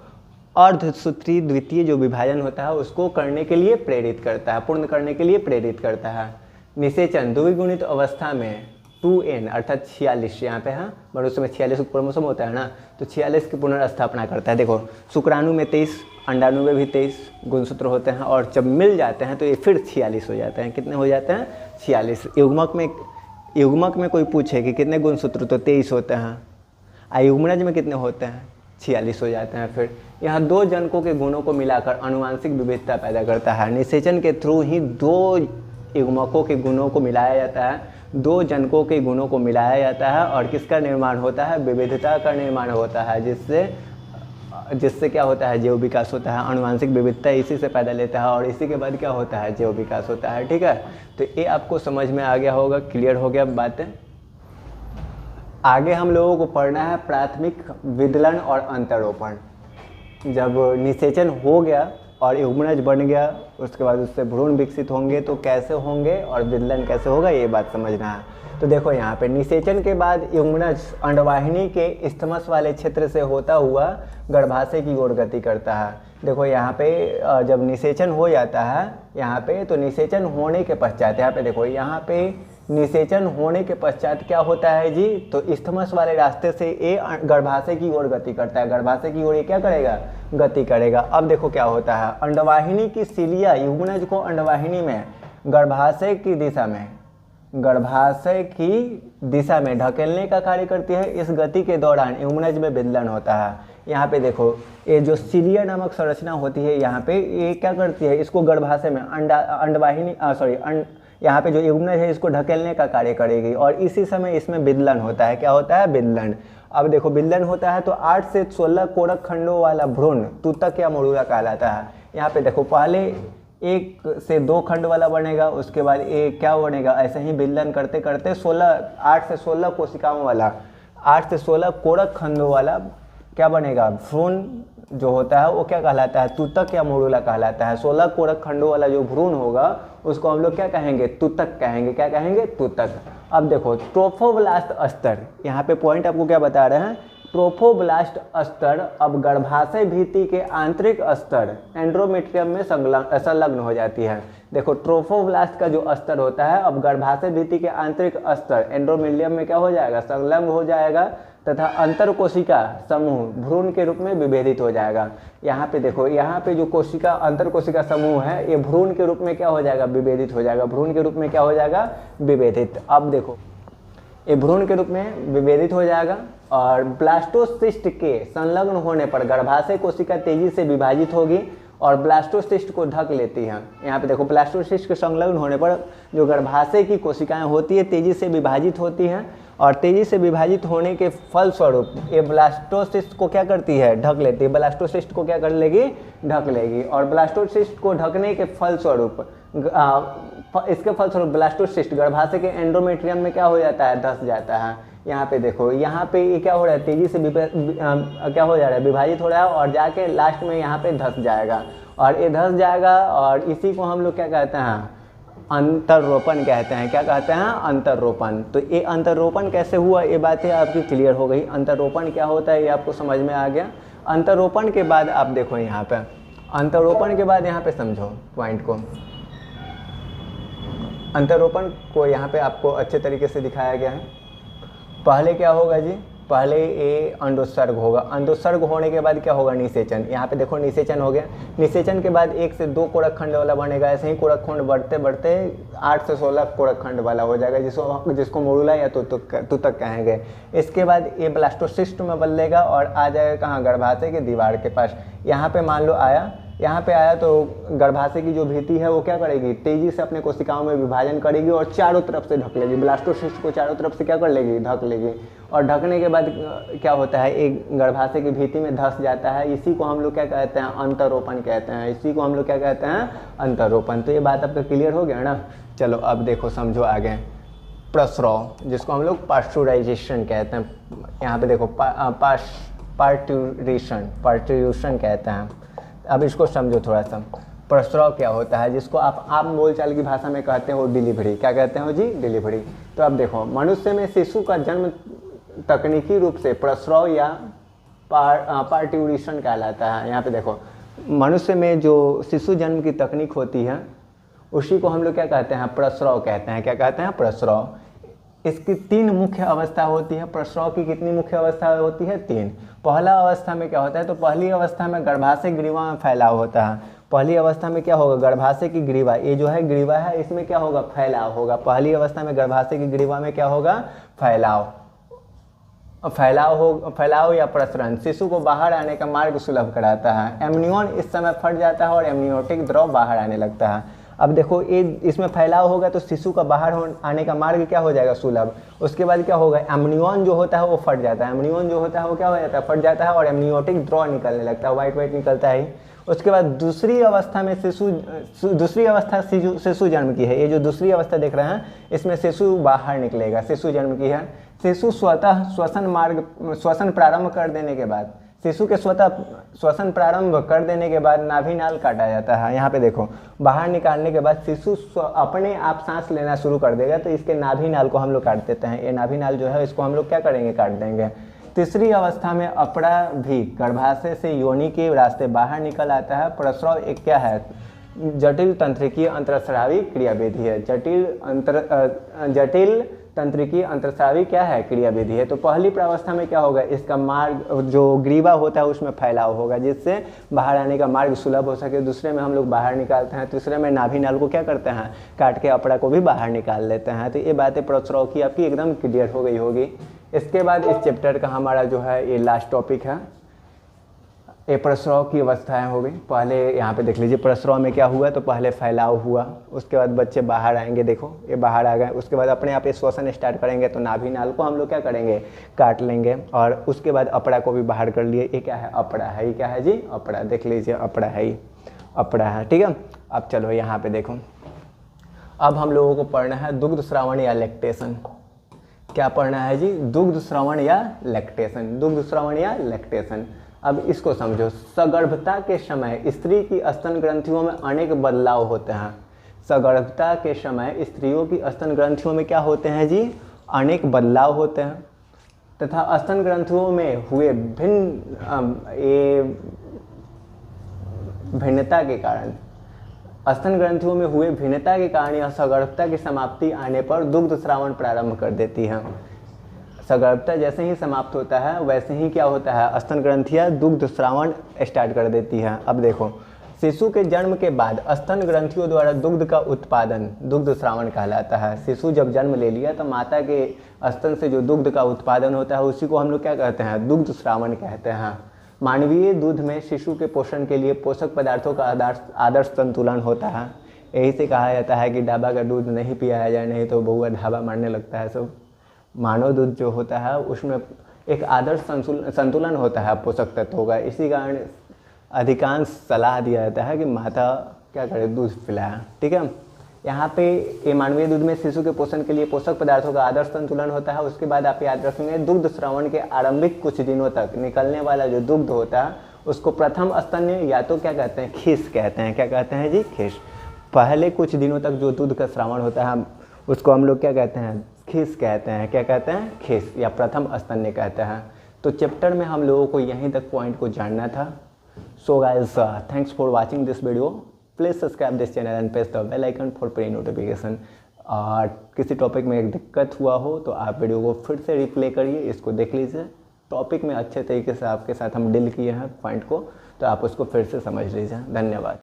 अर्धसूत्री द्वितीय जो विभाजन होता है उसको करने के लिए प्रेरित करता है, पूर्ण करने के लिए प्रेरित करता है। निषेचन द्विगुणित अवस्था में 2n अर्थात 46, यहाँ पे है मनुष्य में 46 क्रोमोसोम होता है ना, तो 46 की पुनर्स्थापना करता है। देखो शुक्राणु में 23, अंडाणु में भी 23 गुणसूत्र होते हैं और जब मिल जाते हैं तो ये फिर 46 हो जाते हैं। कितने हो जाते हैं? 46। युग्मक में कोई पूछे कि कितने गुणसूत्र, तो 23 होते हैं। युग्मनज में कितने होते हैं? 46 हो जाते हैं। फिर यहाँ दो जनकों के गुणों को मिलाकर आनुवांशिक विविधता पैदा करता है। निषेचन के थ्रू ही दो युग्मकों के गुणों को मिलाया जाता है, दो जनकों के गुणों को मिलाया जाता है और किसका निर्माण होता है? विविधता का निर्माण होता है, जिससे क्या होता है? जैव विकास होता है। आनुवांशिक विविधता इसी से पैदा लेता है और इसी के बाद क्या होता है? जैव विकास होता है। ठीक है, तो ये आपको समझ में आ गया होगा, क्लियर हो गया बातें। आगे हम लोगों को पढ़ना है प्राथमिक विदलन और अंतरोपण। जब निषेचन हो गया और युग्मनज बन गया, उसके बाद उससे भ्रूण विकसित होंगे तो कैसे होंगे और विदलन कैसे होगा, ये बात समझना है। तो देखो यहाँ पे निषेचन के बाद युग्मनज अंडवाहिनी के स्थमस वाले क्षेत्र से होता हुआ गर्भाशय की ओर गति करता है। देखो यहाँ पे जब निषेचन हो जाता है यहाँ पे, तो निषेचन होने के पश्चात यहाँ पे देखो, यहाँ पे निषेचन होने के पश्चात क्या होता है जी, तो इस्थमस वाले रास्ते से ये गर्भाशय की ओर गति करता है, गर्भाशय की ओर ये क्या करेगा, गति करेगा। अब देखो क्या होता है, अंडवाहिनी की सिलिया युग्मनज को अंडवाहिनी में गर्भाशय की दिशा में ढकेलने का कार्य करती है। इस गति के दौरान युग्मनज में विदलन होता है। यहाँ पे देखो ये जो सिलिया नामक संरचना होती है, यहाँ पे ये क्या करती है, इसको गर्भाशय में यहाँ पे जो युग्मनज है इसको ढकेलने का कार्य करेगी और इसी समय इसमें विदलन होता है। क्या होता है, विदलन। अब देखो विदलन होता है तो 8 से 16 कोरक खंडों वाला भ्रूण तूतक या मोरूला कहलाता है। यहाँ पे देखो पहले 1 से 2 खंड वाला बनेगा, उसके बाद ये क्या बनेगा, ऐसे ही विदलन करते करते 8 से 16 कोशिकाओं वाला 8 से 16 कोरक खंडों वाला क्या बनेगा, भ्रूण जो होता है वो क्या कहलाता है, तूतक या मोरूला कहलाता है। 16 कोरक खंडों वाला जो भ्रूण होगा उसको हम लोग क्या कहेंगे, तूतक कहेंगे। क्या कहेंगे, तूतक। अब देखो ट्रोफोब्लास्ट स्तर, यहाँ पे पॉइंट आपको क्या बता रहे हैं, ट्रोफोब्लास्ट स्तर अब गर्भाशय भित्ति के आंतरिक स्तर एंड्रोमेट्रियम में संलग्न हो जाती है। देखो ट्रोफोब्लास्ट का जो स्तर होता है अब गर्भाशय भित्ति के आंतरिक स्तर एंड्रोमीलियम में क्या हो जाएगा, संलग्न हो जाएगा तथा अंतर कोशिका समूह भ्रूण के रूप में विभेदित हो जाएगा। यहाँ पे देखो, यहाँ पे जो कोशिका अंतर कोशिका समूह है ये भ्रूण के रूप में क्या हो जाएगा, विभेदित हो जाएगा। भ्रूण के रूप में क्या हो जाएगा, विभेदित। अब देखो ये भ्रूण के रूप में विभेदित हो जाएगा और ब्लास्टोसिस्ट के संलग्न होने पर गर्भाशय कोशिका तेजी से विभाजित होगी और ब्लास्टोसिस्ट को ढक लेती है। यहाँ पे देखो ब्लास्टोसिस्ट के संलग्न होने पर जो गर्भाशय की कोशिकाएं होती है तेजी से विभाजित होती हैं और तेजी से विभाजित होने के फलस्वरूप ये ब्लास्टोसिस्ट को क्या करती है, ढक लेती है। ब्लास्टोसिस्ट को क्या कर लेगी, ढक लेगी और ब्लास्टोसिस्ट को ढकने के फलस्वरूप इसके फलस्वरूप ब्लास्टोसिस्ट गर्भाशय के एंडोमेट्रियम में क्या हो जाता है, धंस जाता है। यहाँ पे देखो, यहाँ पे ये क्या हो रहा है, तेजी से क्या हो जा रहा है, विभाजित हो रहा है और जाके लास्ट में यहाँ पे धंस जाएगा और ये धंस जाएगा और इसी को हम लोग क्या कहते हैं, अंतररोपण कहते हैं। क्या कहते हैं, अंतररोपण। तो ये अंतररोपण कैसे हुआ, ये बातें आपकी क्लियर हो गई। अंतररोपण क्या होता है ये आपको समझ में आ गया। अंतररोपण के बाद आप देखो यहाँ पे, अंतररोपण के बाद यहाँ पे समझो पॉइंट को। अंतररोपण को यहाँ पे आपको अच्छे तरीके से दिखाया गया है। पहले क्या होगा जी, पहले ये अंडोत्सर्ग होगा। अंडोत्सर्ग होने के बाद क्या होगा, निषेचन। यहाँ पे देखो निषेचन हो गया। निषेचन के बाद 1 से 2 कोरक खंड वाला बनेगा। ऐसे ही कोरक खंड बढ़ते बढ़ते 8 से 16 कोरक खंड वाला हो जाएगा, जिसको मोरूला या तूतक कहेंगे। इसके बाद ये ब्लास्टोसिस्ट में बदलेगा और आ जाएगा कहाँ, गर्भाशय के दीवार के पास। यहाँ पे मान लो आया, यहाँ पे आया तो गर्भाशय की जो भित्ति है वो क्या करेगी, तेजी से अपने कोशिकाओं में विभाजन करेगी और चारों तरफ से ढक लेगी। ब्लास्टोसिस्ट को चारों तरफ से क्या कर लेगी, ढक लेगी और ढकने के बाद क्या होता है, एक गर्भाशय की भित्ति में धंस जाता है। इसी को हम लोग क्या कहते हैं, अंतररोपण कहते हैं। इसी को हम लोग क्या कहते हैं, अंतररोपण। तो ये बात आपका क्लियर हो गया ना। चलो अब देखो समझो आगे, प्रस्राव, जिसको हम लोग पास्चुराइजेशन कहते हैं। यहाँ पे देखो पार्ट्यूरेशन कहते हैं। अब इसको समझो थोड़ा सा, प्रस्राव क्या होता है, जिसको आप बोलचाल की भाषा में कहते हो डिलीवरी। क्या कहते हो जी, डिलीवरी। तो अब देखो, मनुष्य में शिशु का जन्म तकनीकी रूप से प्रस्राव या पार्ट्यूरेशन कहलाता है। यहाँ पे देखो, मनुष्य में जो शिशु जन्म की तकनीक होती है उसी को हम लोग क्या कहते हैं, प्रस्राव कहते हैं। क्या कहते हैं, प्रस्राव। इसकी 3 मुख्य अवस्था होती है। प्रस्राव की कितनी मुख्य अवस्था होती है, 3। पहला अवस्था में क्या होता है, तो पहली अवस्था में गर्भाशय ग्रीवा में फैलाव होता है। पहली अवस्था में क्या होगा, गर्भाशय की ग्रीवा, ये जो है ग्रीवा है, इसमें क्या होगा, फैलाव होगा। पहली अवस्था में गर्भाशय की ग्रीवा में क्या होगा, फैलाव या प्रसरण शिशु को बाहर आने का मार्ग सुलभ कराता है। एमनियन इस समय फट जाता है और एमनियोटिक द्रव बाहर आने लगता है। अब देखो, ये इसमें फैलाव होगा तो शिशु का बाहर आने का मार्ग क्या हो जाएगा, सुलभ। उसके बाद क्या होगा, एमनियन जो होता है वो फट जाता है। एमनियन जो होता है वो क्या हो जाता है, फट जाता है और एमनियोटिक द्रव निकलने लगता है, वाइट निकलता है। उसके बाद दूसरी अवस्था में शिशु जन्म की है। ये जो दूसरी अवस्था देख रहे हैं इसमें शिशु बाहर निकलेगा, शिशु जन्म की है। शिशु स्वतः श्वसन प्रारंभ कर देने के बाद, शिशु के स्वतः श्वसन प्रारंभ कर देने के बाद नाभि नाल काटा जाता है। यहाँ पे देखो, बाहर निकालने के बाद शिशु अपने आप सांस लेना शुरू कर देगा, तो इसके नाभि नाल को हम लोग काट देते हैं। ये नाभि नाल जो है इसको हम लोग क्या करेंगे, काट देंगे। तीसरी अवस्था में अपरा भी गर्भाशय से योनि के रास्ते बाहर निकल आता है। प्रस्राव एक क्या है, जटिल तंत्रिकीय अंतरस्रावी क्रियाविधि है। जटिल तंत्रिकीय अंतरस्रावी क्या है, क्रियाविधि है। तो पहली प्रावस्था में क्या होगा, इसका मार्ग जो ग्रीवा होता है उसमें फैलाव होगा जिससे बाहर आने का मार्ग सुलभ हो सके। दूसरे में हम लोग बाहर निकालते हैं। तीसरे में नाभि नाल को क्या करते हैं, काट के अपरा को भी बाहर निकाल लेते हैं। तो ये बातें प्रस्राव की आपकी एकदम क्लियर हो गई होगी। इसके बाद इस चैप्टर का हमारा जो है ये लास्ट टॉपिक है, ये प्रस्राव की अवस्थाएं हो गई। पहले यहाँ पे देख लीजिए प्रस्राव में क्या हुआ, तो पहले फैलाव हुआ, उसके बाद बच्चे बाहर आएंगे, देखो ये बाहर आ गए। उसके बाद अपने आप ये श्वसन स्टार्ट करेंगे, तो नाभि नाल को हम लोग क्या करेंगे, काट लेंगे। और उसके बाद अपरा को भी बाहर कर लिए। ये क्या है, अपरा है। ये क्या है जी, अपरा। देख लीजिए अपरा है, ये अपरा है, ठीक है। अब चलो यहाँ पे देखो, अब हम लोगों को पढ़ना है दुग्ध श्रवण या लैक्टेशन। क्या पढ़ना है जी, दुग्ध श्रवण या लैक्टेशन, दुग्ध श्रवण या लैक्टेशन। अब इसको समझो, सगर्भता के समय स्त्री की स्तन ग्रंथियों में अनेक बदलाव होते हैं। सगर्भता के समय स्त्रियों की स्तन ग्रंथियों में क्या होते हैं जी, अनेक बदलाव होते हैं। तथा स्तन ग्रंथियों में हुए भिन्नता के कारण, स्तन ग्रंथियों में हुए भिन्नता के कारण यह सगर्भता की समाप्ति आने पर दुग्ध स्रावन प्रारंभ कर देती है। सगर्भता जैसे ही समाप्त होता है वैसे ही क्या होता है, स्तन ग्रंथियां दुग्ध स्रावन स्टार्ट कर देती हैं। अब देखो, शिशु के जन्म के बाद स्तन ग्रंथियों द्वारा दुग्ध का उत्पादन दुग्ध स्रावन कहलाता है। शिशु जब जन्म ले लिया तो माता के स्तन से जो दुग्ध का उत्पादन होता है उसी को हम लोग क्या कहते हैं, दुग्ध स्रावन कहते हैं। मानवीय दूध में शिशु के पोषण के लिए पोषक पदार्थों का आदर्श संतुलन होता है। यही से कहा जाता है कि ढाबा का दूध नहीं पियाया जाए, नहीं तो बउआ ढाबा मारने लगता है सब। मानव दूध जो होता है उसमें एक आदर्श संतुलन होता है पोषक तत्वों का। इसी कारण अधिकांश सलाह दिया जाता है कि माता क्या करे, दूध पिलाए, ठीक है। यहाँ पे ये मानवीय दूध में शिशु के पोषण के लिए पोषक पदार्थों का आदर्श संतुलन होता है। उसके बाद आप याद रखेंगे, दुग्ध श्रवण के आरंभिक कुछ दिनों तक निकलने वाला जो दुग्ध होता है उसको प्रथम स्तन्य या तो क्या कहते हैं, खीस कहते हैं। क्या कहते हैं जी, खीस। पहले कुछ दिनों तक जो दूध का श्रवण होता है उसको हम लोग क्या कहते हैं, खीस कहते हैं। क्या कहते हैं, खीस या प्रथम स्तन्य कहते हैं। तो चैप्टर में हम लोगों को यहीं तक पॉइंट को जानना था। So guys, thanks for watching this video. Please subscribe this channel and press the bell icon for pre notification. और किसी टॉपिक में एक दिक्कत हुआ हो तो आप वीडियो को फिर से रिप्ले करिए, इसको देख लीजिए। टॉपिक में अच्छे तरीके से आपके साथ हम डील किए हैं पॉइंट को, तो आप उसको फिर से समझ लीजिए। धन्यवाद।